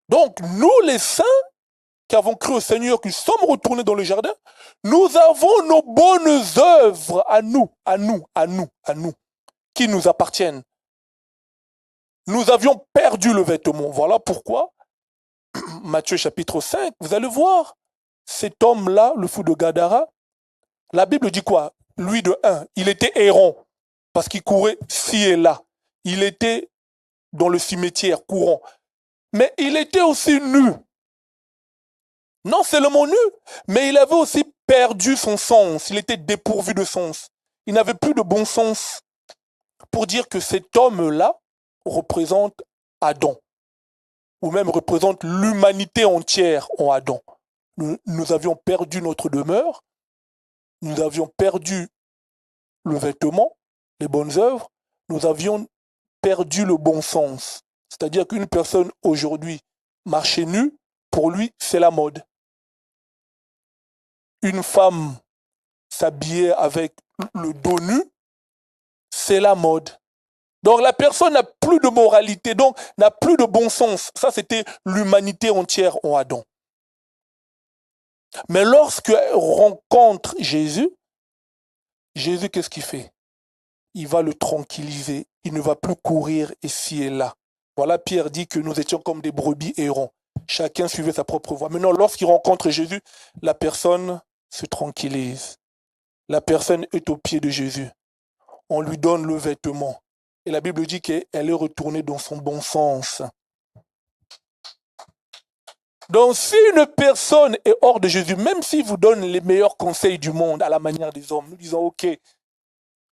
Donc, nous, les saints, qui avons cru au Seigneur, qui sommes retournés dans le jardin, nous avons nos bonnes œuvres à nous, qui nous appartiennent. Nous avions perdu le vêtement. Voilà pourquoi, Matthieu chapitre 5, vous allez voir, cet homme-là, le fou de Gadara, la Bible dit quoi? Lui de 1, il était errant, parce qu'il courait ci et là. Il était dans le cimetière courant. Mais il était aussi nu. Non seulement nu, mais il avait aussi perdu son sens. Il était dépourvu de sens. Il n'avait plus de bon sens. Pour dire que cet homme-là représente Adam, ou même représente l'humanité entière en Adam. Nous avions perdu notre demeure, nous avions perdu le vêtement, les bonnes œuvres, nous avions perdu le bon sens. C'est-à-dire qu'une personne aujourd'hui marcher nue, pour lui, c'est la mode. Une femme s'habiller avec le dos nu, c'est la mode. Donc la personne n'a plus de moralité, donc n'a plus de bon sens. Ça, c'était l'humanité entière en Adam. Mais lorsqu'elle rencontre Jésus, Jésus, qu'est-ce qu'il fait? Il va le tranquilliser. Il ne va plus courir ici et là. Voilà, Pierre dit que nous étions comme des brebis errants. Chacun suivait sa propre voie. Maintenant, lorsqu'il rencontre Jésus, la personne se tranquillise. La personne est au pied de Jésus. On lui donne le vêtement. Et la Bible dit qu'elle est retournée dans son bon sens. Donc, si une personne est hors de Jésus, même s'il vous donne les meilleurs conseils du monde à la manière des hommes, nous disons, ok,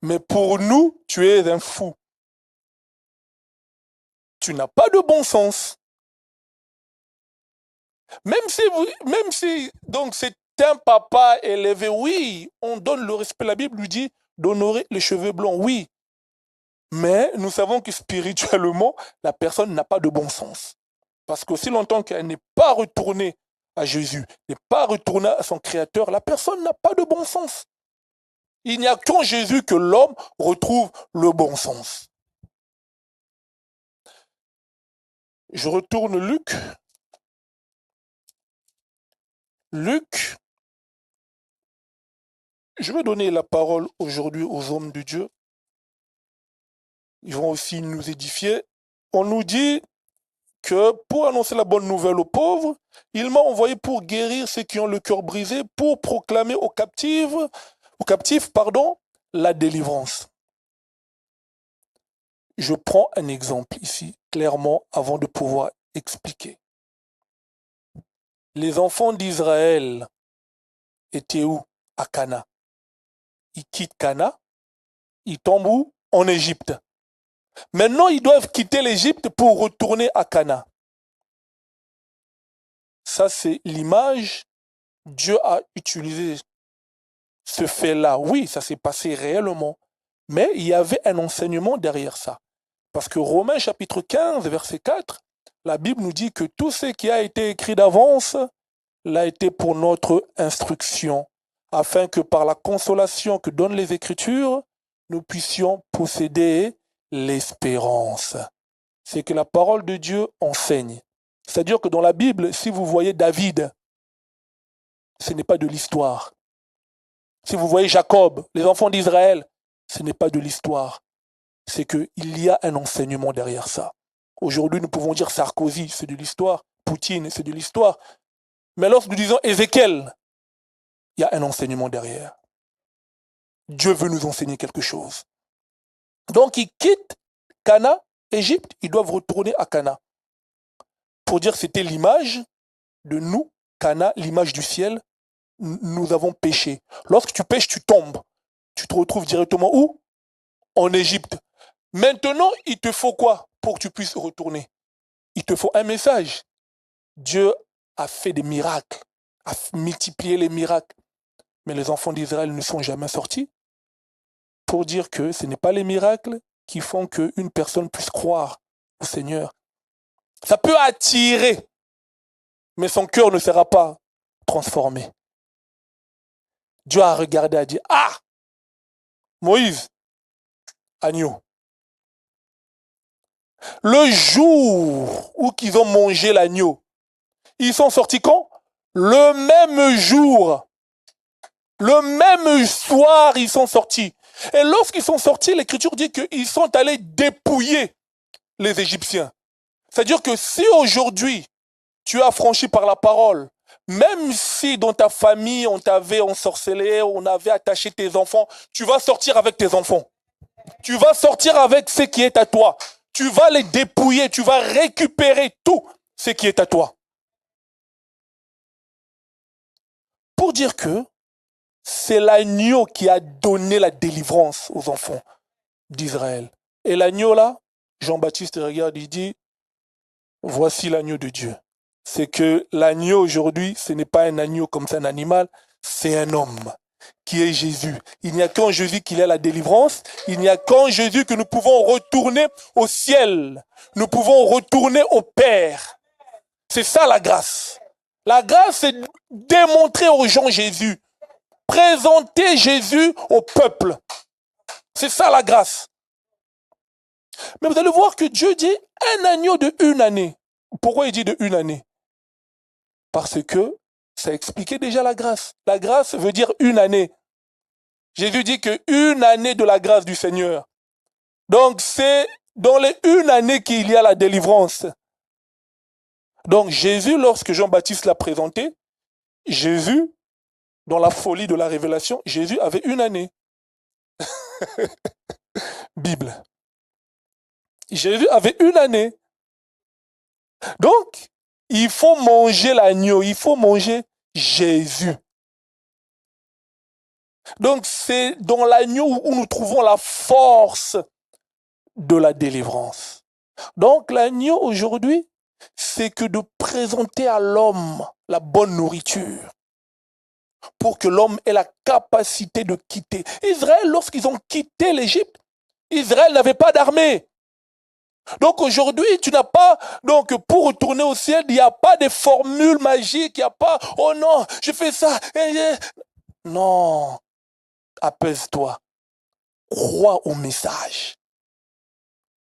mais pour nous, tu es un fou. Tu n'as pas de bon sens. Même si donc c'est un papa élevé, oui, on donne le respect. La Bible lui dit d'honorer les cheveux blancs, oui. Mais nous savons que spirituellement, la personne n'a pas de bon sens. Parce qu'aussi longtemps qu'elle n'est pas retournée à Jésus, n'est pas retournée à son Créateur, la personne n'a pas de bon sens. Il n'y a qu'en Jésus que l'homme retrouve le bon sens. Je retourne Luc. Luc, je vais donner la parole aujourd'hui aux hommes de Dieu. Ils vont aussi nous édifier. On nous dit que pour annoncer la bonne nouvelle aux pauvres, il m'a envoyé pour guérir ceux qui ont le cœur brisé, pour proclamer aux captifs, la délivrance. Je prends un exemple ici, clairement, avant de pouvoir expliquer. Les enfants d'Israël étaient où? À Cana. Ils quittent Cana, ils tombent où? En Égypte. Maintenant, ils doivent quitter l'Égypte pour retourner à Cana. Ça, c'est l'image. Dieu a utilisé ce fait-là. Oui, ça s'est passé réellement. Mais il y avait un enseignement derrière ça. Parce que Romains chapitre 15, verset 4, la Bible nous dit que tout ce qui a été écrit d'avance l'a été pour notre instruction, afin que par la consolation que donnent les Écritures, nous puissions posséder l'espérance. C'est que la parole de Dieu enseigne. C'est-à-dire que dans la Bible, si vous voyez David, ce n'est pas de l'histoire. Si vous voyez Jacob, les enfants d'Israël, ce n'est pas de l'histoire. C'est qu'il y a un enseignement derrière ça. Aujourd'hui, nous pouvons dire Sarkozy, c'est de l'histoire. Poutine, c'est de l'histoire. Mais lorsque nous disons Ézéchiel, il y a un enseignement derrière. Dieu veut nous enseigner quelque chose. Donc, ils quittent Cana, Égypte, ils doivent retourner à Cana. Pour dire que c'était l'image de nous, Cana, l'image du ciel, nous avons péché. Lorsque tu pêches, tu tombes. Tu te retrouves directement où? En Égypte. Maintenant, il te faut quoi pour que tu puisses retourner? Il te faut un message. Dieu a fait des miracles, a multiplié les miracles. Mais les enfants d'Israël ne sont jamais sortis pour dire que ce n'est pas les miracles qui font qu'une personne puisse croire au Seigneur. Ça peut attirer, mais son cœur ne sera pas transformé. Dieu a regardé et a dit, ah, Moïse, agneau. Le jour où ils ont mangé l'agneau, ils sont sortis quand? Le même jour. Le même soir, ils sont sortis. Et lorsqu'ils sont sortis, l'Écriture dit qu'ils sont allés dépouiller les Égyptiens. C'est-à-dire que si aujourd'hui, tu as franchi par la parole, même si dans ta famille, on t'avait ensorcelé, on avait attaché tes enfants, tu vas sortir avec tes enfants. Tu vas sortir avec ce qui est à toi. Tu vas les dépouiller, tu vas récupérer tout ce qui est à toi. Pour dire que c'est l'agneau qui a donné la délivrance aux enfants d'Israël. Et l'agneau là, Jean-Baptiste regarde, il dit, voici l'agneau de Dieu. C'est que l'agneau aujourd'hui, ce n'est pas un agneau comme ça, un animal, c'est un homme. qui est Jésus. Il n'y a qu'en Jésus qu'il y a la délivrance. Il n'y a qu'en Jésus que nous pouvons retourner au ciel. Nous pouvons retourner au Père. C'est ça la grâce. La grâce, c'est démontrer aux gens Jésus. Présenter Jésus au peuple. C'est ça la grâce. Mais vous allez voir que Dieu dit un agneau de 1 année. Pourquoi il dit de 1 année? Parce que ça expliquait déjà la grâce. La grâce veut dire 1 année. Jésus dit que 1 année de la grâce du Seigneur. Donc c'est dans les 1 année qu'il y a la délivrance. Donc Jésus, lorsque Jean-Baptiste l'a présenté, Jésus, dans la folie de la révélation, Jésus avait 1 année. Bible. Jésus avait 1 année. Donc, il faut manger l'agneau, il faut manger Jésus. Donc, c'est dans l'agneau où nous trouvons la force de la délivrance. Donc, l'agneau aujourd'hui, c'est que de présenter à l'homme la bonne nourriture pour que l'homme ait la capacité de quitter. Israël, lorsqu'ils ont quitté l'Égypte, Israël n'avait pas d'armée. Donc aujourd'hui, tu n'as pas, donc pour retourner au ciel, il n'y a pas de formule magique, il n'y a pas, oh non, je fais ça. Non, apaise-toi. Crois au message.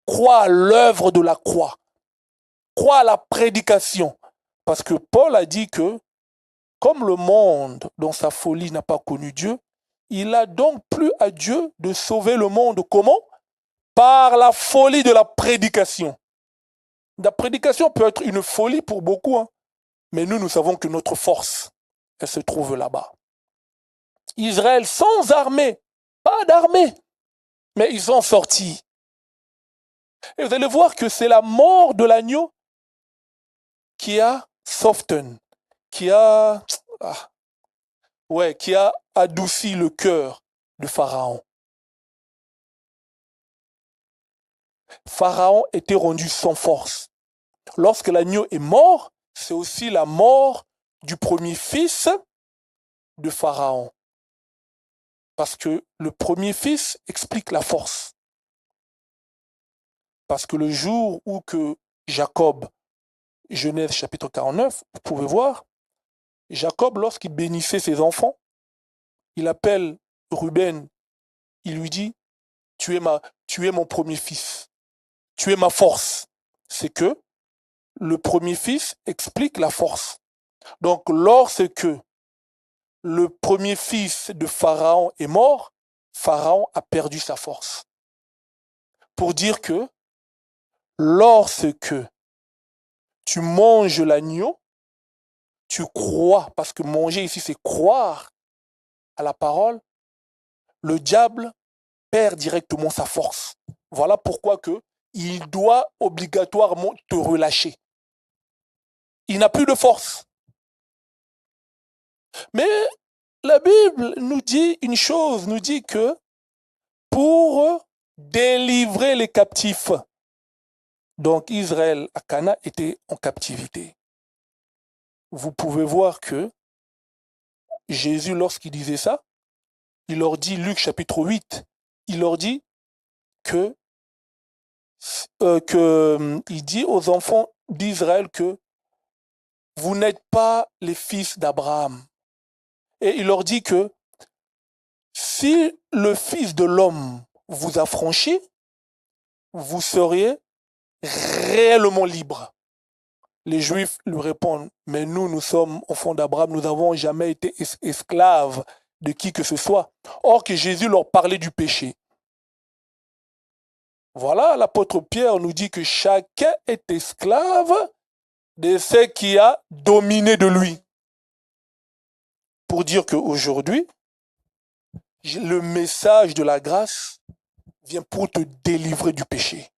Crois à l'œuvre de la croix. Crois à la prédication. Parce que Paul a dit que, comme le monde, dans sa folie, n'a pas connu Dieu, il a donc plu à Dieu de sauver le monde. Comment? Par la folie de la prédication. La prédication peut être une folie pour beaucoup, hein, mais nous savons que notre force, elle se trouve là-bas. Israël sans armée, pas d'armée, mais ils sont sortis. Et vous allez voir que c'est la mort de l'agneau qui a soften, qui a adouci le cœur de Pharaon. Pharaon était rendu sans force. Lorsque l'agneau est mort, c'est aussi la mort du premier fils de Pharaon. Parce que le premier fils explique la force. Parce que le jour où que Jacob, Genèse chapitre 49, vous pouvez voir, Jacob, lorsqu'il bénissait ses enfants, il appelle Ruben, il lui dit, tu es mon premier fils. Tu es ma force. C'est que le premier fils explique la force. Donc, lorsque le premier fils de Pharaon est mort, Pharaon a perdu sa force. Pour dire que lorsque tu manges l'agneau, tu crois, parce que manger ici, c'est croire à la parole, le diable perd directement sa force. Voilà pourquoi il doit obligatoirement te relâcher. Il n'a plus de force. Mais la Bible nous dit une chose, nous dit que pour délivrer les captifs, donc Israël à Cana était en captivité. Vous pouvez voir que Jésus, lorsqu'il disait ça, il leur dit, Luc chapitre 8, il leur dit il dit aux enfants d'Israël que vous n'êtes pas les fils d'Abraham. Et il leur dit que si le Fils de l'homme vous a franchi, vous seriez réellement libres. Les Juifs lui répondent, mais nous sommes enfants d'Abraham, nous n'avons jamais été esclaves de qui que ce soit. Or que Jésus leur parlait du péché. Voilà, l'apôtre Pierre nous dit que chacun est esclave de ce qui a dominé de lui. Pour dire qu'aujourd'hui, le message de la grâce vient pour te délivrer du péché.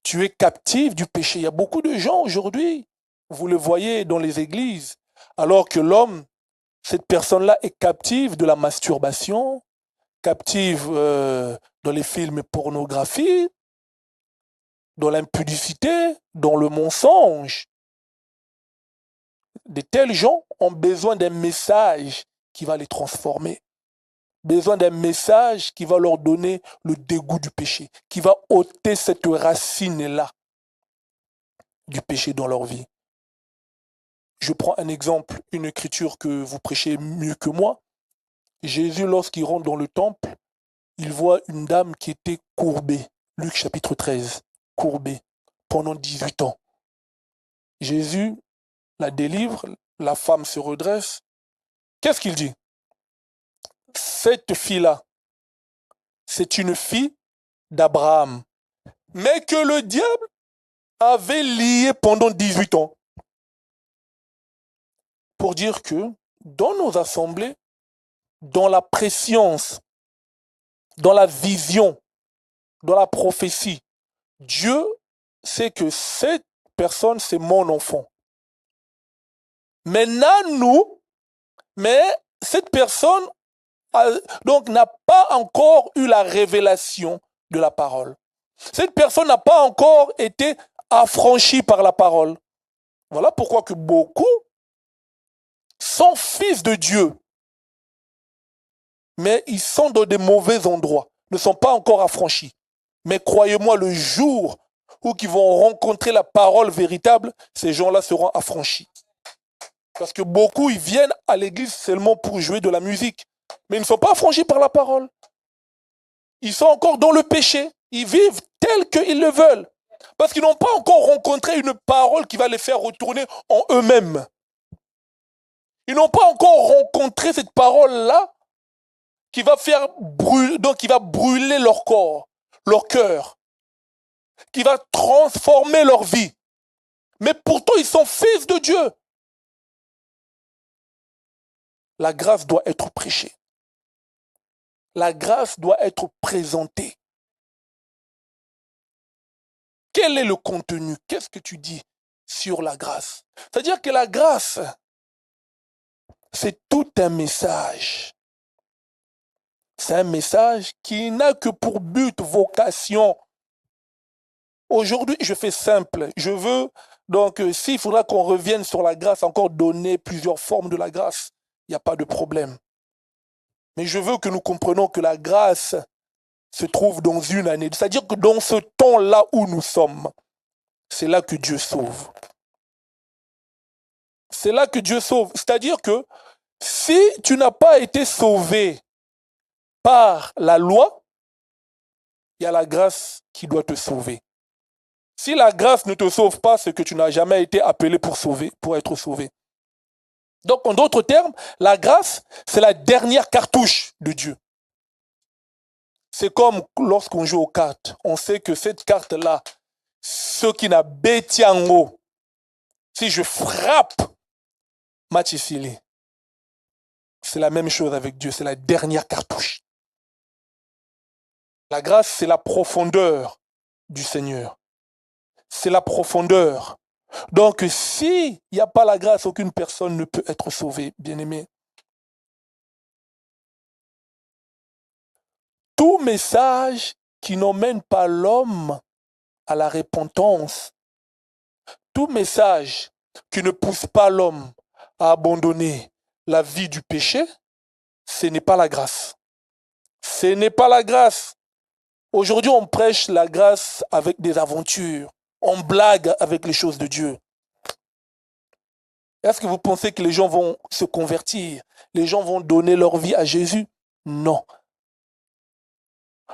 Tu es captif du péché. Il y a beaucoup de gens aujourd'hui, vous le voyez dans les églises, alors que l'homme, cette personne-là est captive de la masturbation, captive dans les films pornographiques, dans l'impudicité, dans le mensonge. De tels gens ont besoin d'un message qui va les transformer. Besoin d'un message qui va leur donner le dégoût du péché, qui va ôter cette racine-là du péché dans leur vie. Je prends un exemple, une écriture que vous prêchez mieux que moi. Jésus, lorsqu'il rentre dans le temple, il voit une dame qui était courbée. Luc chapitre 13, courbée pendant 18 ans. Jésus la délivre, la femme se redresse. Qu'est-ce qu'il dit? Cette fille-là, c'est une fille d'Abraham, mais que le diable avait liée pendant 18 ans. Pour dire que dans nos assemblées, dans la préscience, dans la vision, dans la prophétie, Dieu sait que cette personne, c'est mon enfant. Maintenant, mais cette personne donc n'a pas encore eu la révélation de la parole. Cette personne n'a pas encore été affranchie par la parole. Voilà pourquoi que beaucoup sont fils de Dieu, mais ils sont dans des mauvais endroits, ne sont pas encore affranchis. Mais croyez-moi, le jour où ils vont rencontrer la parole véritable, ces gens-là seront affranchis. Parce que beaucoup, ils viennent à l'église seulement pour jouer de la musique, mais ils ne sont pas affranchis par la parole. Ils sont encore dans le péché. Ils vivent tel qu'ils le veulent. Parce qu'ils n'ont pas encore rencontré une parole qui va les faire retourner en eux-mêmes. Ils n'ont pas encore rencontré cette parole-là qui va faire brûler, donc qui va brûler leur corps, leur cœur, qui va transformer leur vie. Mais pourtant, ils sont fils de Dieu. La grâce doit être prêchée. La grâce doit être présentée. Quel est le contenu? Qu'est-ce que tu dis sur la grâce? C'est-à-dire que la grâce, c'est tout un message. C'est un message qui n'a que pour but, vocation. Aujourd'hui, je fais simple. Je veux, donc, s'il faudra qu'on revienne sur la grâce, encore donner plusieurs formes de la grâce, il n'y a pas de problème. Mais je veux que nous comprenions que la grâce se trouve dans une année. C'est-à-dire que dans ce temps-là où nous sommes, c'est là que Dieu sauve. C'est là que Dieu sauve. C'est-à-dire que si tu n'as pas été sauvé par la loi, il y a la grâce qui doit te sauver. Si la grâce ne te sauve pas, c'est que tu n'as jamais été appelé pour être sauvé. Donc, en d'autres termes, la grâce, c'est la dernière cartouche de Dieu. C'est comme lorsqu'on joue aux cartes. On sait que cette carte-là, ce qui n'a bêti en haut, si je frappe, match ici, c'est la même chose avec Dieu, c'est la dernière cartouche. La grâce, c'est la profondeur du Seigneur. C'est la profondeur. Donc, s'il n'y a pas la grâce, aucune personne ne peut être sauvée, bien-aimé. Tout message qui n'emmène pas l'homme à la repentance, tout message qui ne pousse pas l'homme à abandonner la vie du péché, ce n'est pas la grâce. Ce n'est pas la grâce. Aujourd'hui, on prêche la grâce avec des aventures. On blague avec les choses de Dieu. Est-ce que vous pensez que les gens vont se convertir? Les gens vont donner leur vie à Jésus? Non.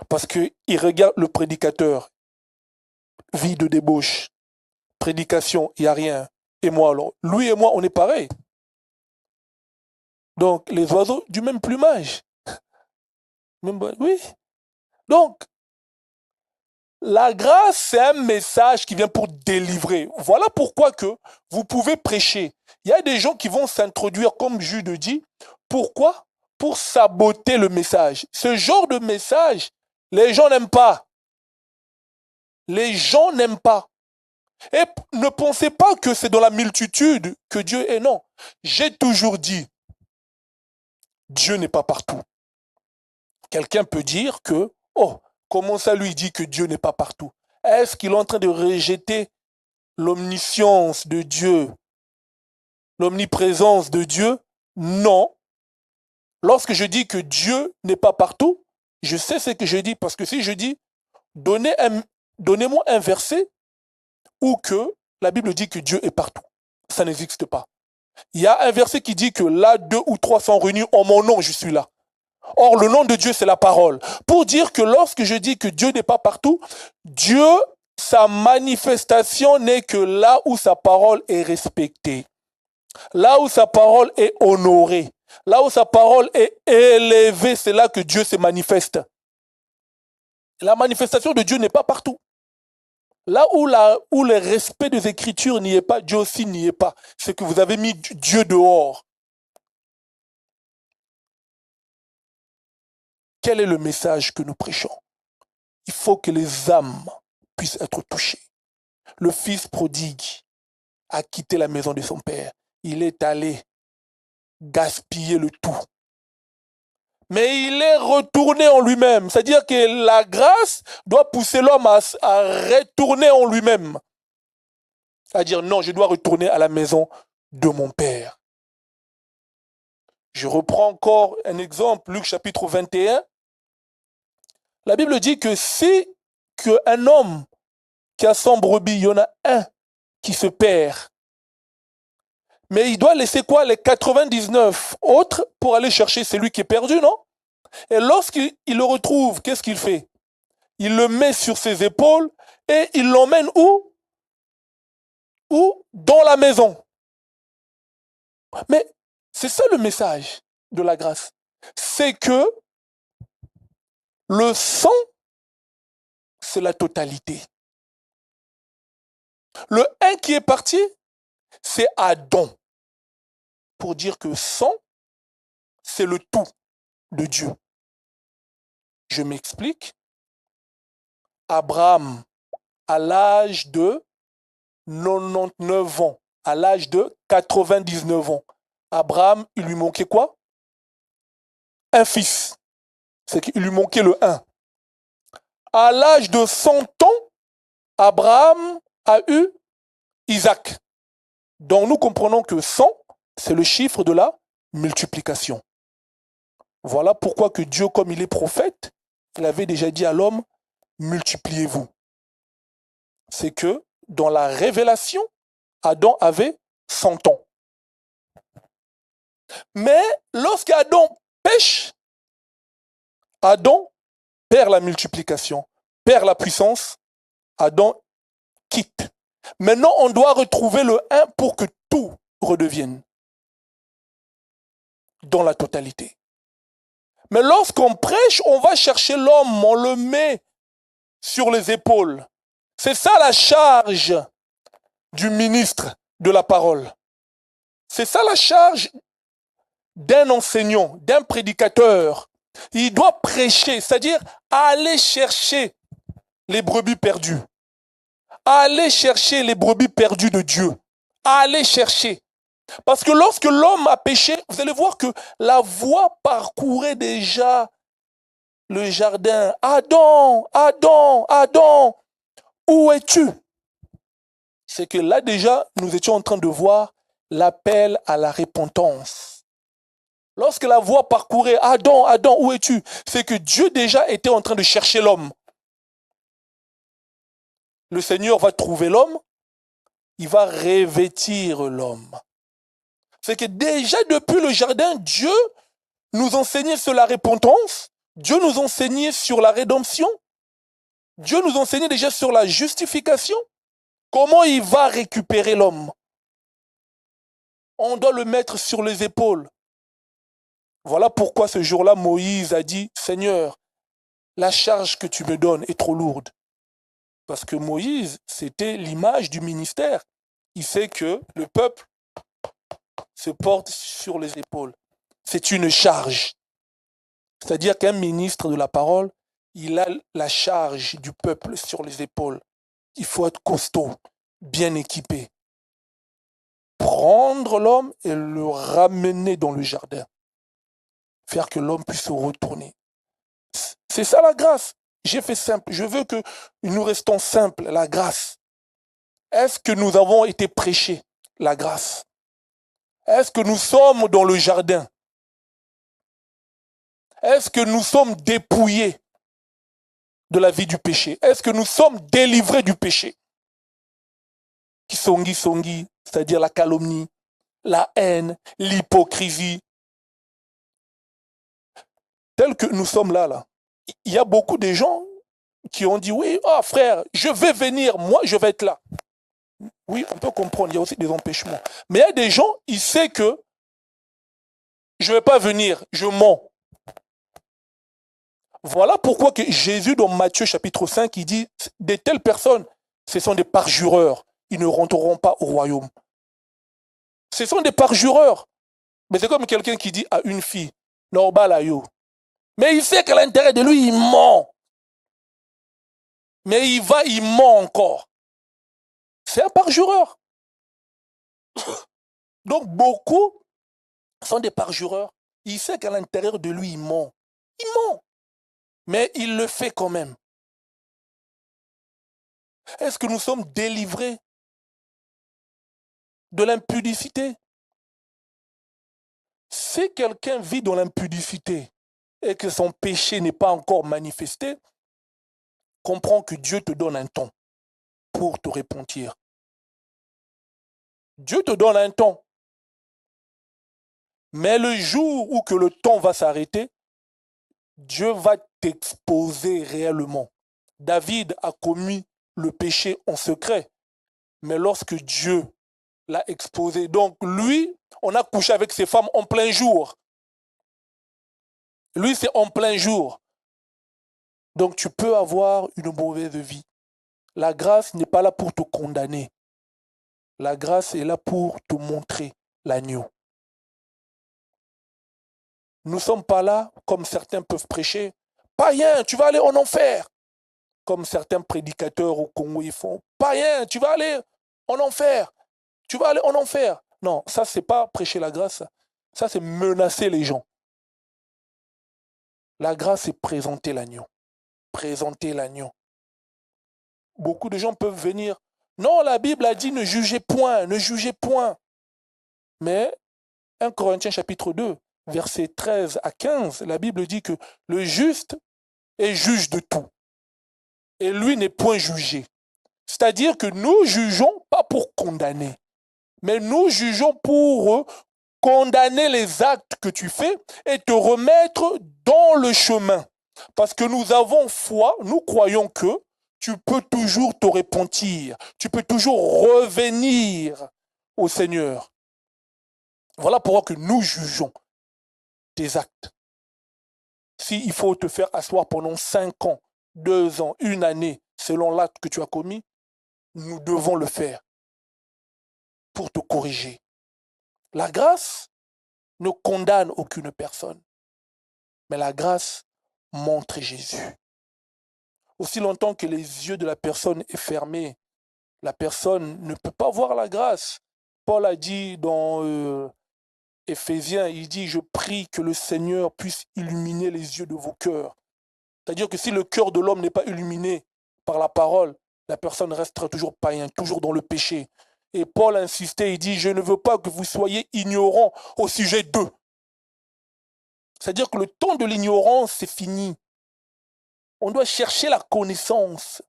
Parce qu'ils regardent le prédicateur. Vie de débauche. Prédication, il n'y a rien. Et moi alors? Lui et moi, on est pareil. Donc, les oiseaux du même plumage. Oui. Donc, la grâce, c'est un message qui vient pour délivrer. Voilà pourquoi que vous pouvez prêcher. Il y a des gens qui vont s'introduire, comme Jude dit. Pourquoi? Pour saboter le message. Ce genre de message, les gens n'aiment pas. Les gens n'aiment pas. Et ne pensez pas que c'est dans la multitude que Dieu est. Non. J'ai toujours dit, Dieu n'est pas partout. Quelqu'un peut dire que, oh, comment ça lui dit que Dieu n'est pas partout? Est-ce qu'il est en train de rejeter l'omniscience de Dieu l'omniprésence de Dieu? Non. Lorsque je dis que Dieu n'est pas partout, je sais ce que je dis, parce que si je dis donnez-moi un verset où que la Bible dit que Dieu est partout, ça n'existe pas. Il y a un verset qui dit que là, 2 ou 3 sont réunis en mon nom, je suis là. Or, le nom de Dieu, c'est la parole. Pour dire que lorsque je dis que Dieu n'est pas partout, Dieu, sa manifestation n'est que là où sa parole est respectée, là où sa parole est honorée, là où sa parole est élevée, c'est là que Dieu se manifeste. La manifestation de Dieu n'est pas partout. Là où le respect des Écritures n'y est pas, Dieu aussi n'y est pas. C'est que vous avez mis Dieu dehors. Quel est le message que nous prêchons? Il faut que les âmes puissent être touchées. Le fils prodigue a quitté la maison de son père. Il est allé gaspiller le tout. Mais il est retourné en lui-même. C'est-à-dire que la grâce doit pousser l'homme à retourner en lui-même. C'est-à-dire, non, je dois retourner à la maison de mon père. Je reprends encore un exemple, Luc chapitre 21. La Bible dit que si un homme qui a 100 brebis, il y en a un qui se perd. Mais il doit laisser quoi? Les 99 autres pour aller chercher celui qui est perdu, non? Et lorsqu'il le retrouve, qu'est-ce qu'il fait? Il le met sur ses épaules et il l'emmène où? Où? Dans la maison. Mais c'est ça le message de la grâce. C'est que le sang, c'est la totalité. Le un qui est parti, c'est Adam. Pour dire que sang, c'est le tout de Dieu. Je m'explique. Abraham, à l'âge de 99 ans, à l'âge de 99 ans, Abraham, il lui manquait quoi? Un fils. C'est qu'il lui manquait le 1. À l'âge de 100 ans, Abraham a eu Isaac. Donc nous comprenons que 100, c'est le chiffre de la multiplication. Voilà pourquoi que Dieu, comme il est prophète, il avait déjà dit à l'homme, multipliez-vous. C'est que dans la révélation, Adam avait 100 ans. Mais lorsqu'Adam pêche, Adam perd la multiplication, perd la puissance, Adam quitte. Maintenant, on doit retrouver le 1 pour que tout redevienne dans la totalité. Mais lorsqu'on prêche, on va chercher l'homme, on le met sur les épaules. C'est ça la charge du ministre de la parole. C'est ça la charge d'un enseignant, d'un prédicateur. Il doit prêcher, c'est-à-dire aller chercher les brebis perdues. Aller chercher les brebis perdues de Dieu. Aller chercher. Parce que lorsque l'homme a péché, vous allez voir que la voix parcourait déjà le jardin. Adam, Adam, Adam, où es-tu? C'est que là déjà, nous étions en train de voir l'appel à la repentance. Lorsque la voix parcourait, Adam, Adam, où es-tu? C'est que Dieu déjà était en train de chercher l'homme. Le Seigneur va trouver l'homme, il va revêtir l'homme. C'est que déjà depuis le jardin, Dieu nous enseignait sur la repentance, Dieu nous enseignait sur la rédemption, Dieu nous enseignait déjà sur la justification. Comment il va récupérer l'homme? On doit le mettre sur les épaules. Voilà pourquoi ce jour-là, Moïse a dit, Seigneur, la charge que tu me donnes est trop lourde. Parce que Moïse, c'était l'image du ministère. Il sait que le peuple se porte sur les épaules. C'est une charge. C'est-à-dire qu'un ministre de la parole, il a la charge du peuple sur les épaules. Il faut être costaud, bien équipé. Prendre l'homme et le ramener dans le jardin. Faire que l'homme puisse se retourner. C'est ça la grâce. J'ai fait simple. Je veux que nous restons simples, la grâce. Est-ce que nous avons été prêchés, la grâce? Est-ce que nous sommes dans le jardin? Est-ce que nous sommes dépouillés de la vie du péché? Est-ce que nous sommes délivrés du péché? Kisongi songi, c'est-à-dire la calomnie, la haine, l'hypocrisie. Tel que nous sommes là. Il y a beaucoup de gens qui ont dit, oui, oh frère, je vais venir, moi je vais être là. Oui, on peut comprendre, il y a aussi des empêchements. Mais il y a des gens, ils savent que je ne vais pas venir, je mens. Voilà pourquoi que Jésus, dans Matthieu chapitre 5, il dit, de telles personnes, ce sont des parjureurs, ils ne rentreront pas au royaume. Ce sont des parjureurs. Mais c'est comme quelqu'un qui dit à une fille, Norbalayo. Mais il sait qu'à l'intérieur de lui, il ment. Mais il ment encore. C'est un parjureur. Donc beaucoup sont des parjureurs. Il sait qu'à l'intérieur de lui, il ment. Il ment. Mais il le fait quand même. Est-ce que nous sommes délivrés de l'impudicité? Si quelqu'un vit dans l'impudicité et que son péché n'est pas encore manifesté, comprends que Dieu te donne un temps pour te repentir. Dieu te donne un temps. Mais le jour où que le temps va s'arrêter, Dieu va t'exposer réellement. David a commis le péché en secret, mais lorsque Dieu l'a exposé, donc lui, on a couché avec ses femmes en plein jour. Lui, c'est en plein jour. Donc tu peux avoir une mauvaise vie. La grâce n'est pas là pour te condamner. La grâce est là pour te montrer l'agneau. Nous ne sommes pas là, comme certains peuvent prêcher, païen, tu vas aller en enfer. Comme certains prédicateurs au Congo, ils font, païen, tu vas aller en enfer. Tu vas aller en enfer. Non, ça, c'est pas prêcher la grâce. Ça, c'est menacer les gens. La grâce, c'est présenter l'agneau. Présenter l'agneau. Beaucoup de gens peuvent venir. Non, la Bible a dit ne jugez point, ne jugez point. Mais 1 Corinthiens chapitre 2, versets 13 à 15, la Bible dit que le juste est juge de tout. Et lui n'est point jugé. C'est-à-dire que nous jugeons pas pour condamner, mais nous jugeons pour condamner les actes que tu fais et te remettre dans le chemin. Parce que nous avons foi, nous croyons que tu peux toujours te repentir, tu peux toujours revenir au Seigneur. Voilà pourquoi que nous jugeons tes actes. S'il faut te faire asseoir pendant 5 ans, 2 ans, 1 année, selon l'acte que tu as commis, nous devons le faire pour te corriger. La grâce ne condamne aucune personne, mais la grâce montre Jésus. Aussi longtemps que les yeux de la personne est fermés, la personne ne peut pas voir la grâce. Paul a dit dans Éphésiens, il dit, je prie que le Seigneur puisse illuminer les yeux de vos cœurs. C'est-à-dire que si le cœur de l'homme n'est pas illuminé par la parole, la personne restera toujours païen, toujours dans le péché. Et Paul insistait, il dit, je ne veux pas que vous soyez ignorants au sujet d'eux. C'est-à-dire que le temps de l'ignorance, c'est fini. On doit chercher la connaissance.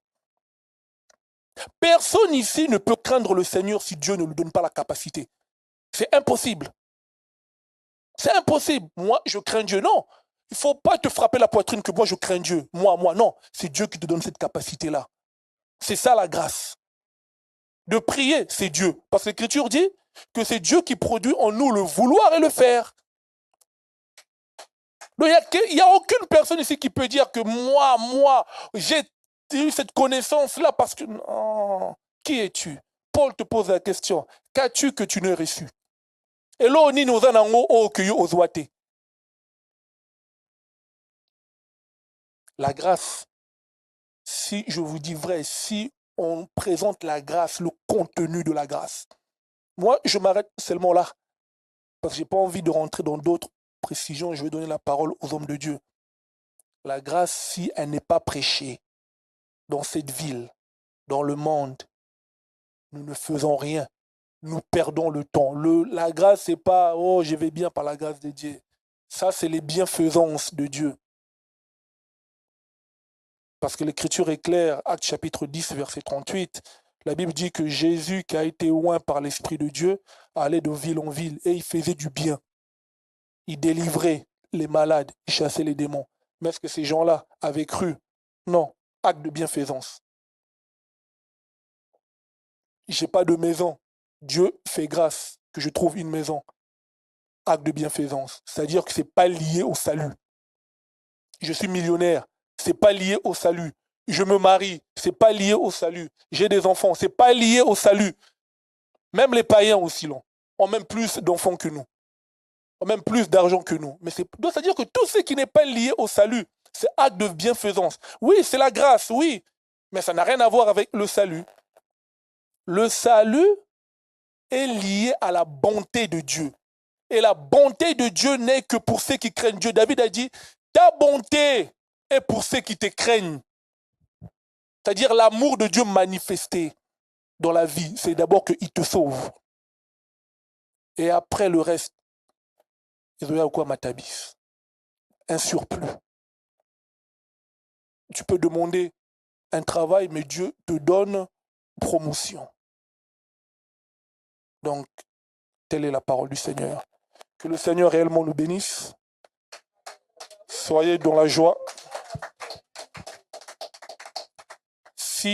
Personne ici ne peut craindre le Seigneur si Dieu ne lui donne pas la capacité. C'est impossible. C'est impossible. Moi, je crains Dieu. Non. Il ne faut pas te frapper la poitrine que moi, je crains Dieu. Moi, non. C'est Dieu qui te donne cette capacité-là. C'est ça la grâce. De prier, c'est Dieu. Parce que l'Écriture dit que c'est Dieu qui produit en nous le vouloir et le faire. Donc, il n'y a aucune personne ici qui peut dire que moi, j'ai eu cette connaissance-là parce que... Non. Qui es-tu? Paul te pose la question. Qu'as-tu que tu n'aies reçu? Et là, on y nous en a que aux ouatés. La grâce, si je vous dis vrai, si on présente la grâce, le contenu de la grâce, moi, je m'arrête seulement là. Parce que je n'ai pas envie de rentrer dans d'autres précisions. Je vais donner la parole aux hommes de Dieu. La grâce, si elle n'est pas prêchée dans cette ville, dans le monde, nous ne faisons rien. nous perdons le temps. La grâce, c'est pas « Oh, je vais bien par la grâce de Dieu ». Ça, c'est les bienfaisances de Dieu. Parce que l'Écriture est claire, Actes chapitre 10, verset 38, la Bible dit que Jésus, qui a été oint par l'Esprit de Dieu, allait de ville en ville et il faisait du bien. Il délivrait les malades, il chassait les démons. Mais est-ce que ces gens-là avaient cru? Non, acte de bienfaisance. Je n'ai pas de maison. Dieu fait grâce que je trouve une maison. Acte de bienfaisance. C'est-à-dire que ce n'est pas lié au salut. Je suis millionnaire, ce n'est pas lié au salut. Je me marie, ce n'est pas lié au salut. J'ai des enfants, ce n'est pas lié au salut. Même les païens aussi ont même plus d'enfants que nous, ont même plus d'argent que nous. Mais c'est-à-dire que tout ce qui n'est pas lié au salut, c'est acte de bienfaisance. Oui, c'est la grâce, oui, mais ça n'a rien à voir avec le salut. Le salut est lié à la bonté de Dieu. Et la bonté de Dieu n'est que pour ceux qui craignent Dieu. David a dit, ta bonté est pour ceux qui te craignent. C'est-à-dire l'amour de Dieu manifesté dans la vie, c'est d'abord qu'il te sauve. Et après le reste, un surplus. Tu peux demander un travail, mais Dieu te donne promotion. Donc, telle est la parole du Seigneur. Que le Seigneur réellement nous bénisse. Soyez dans la joie.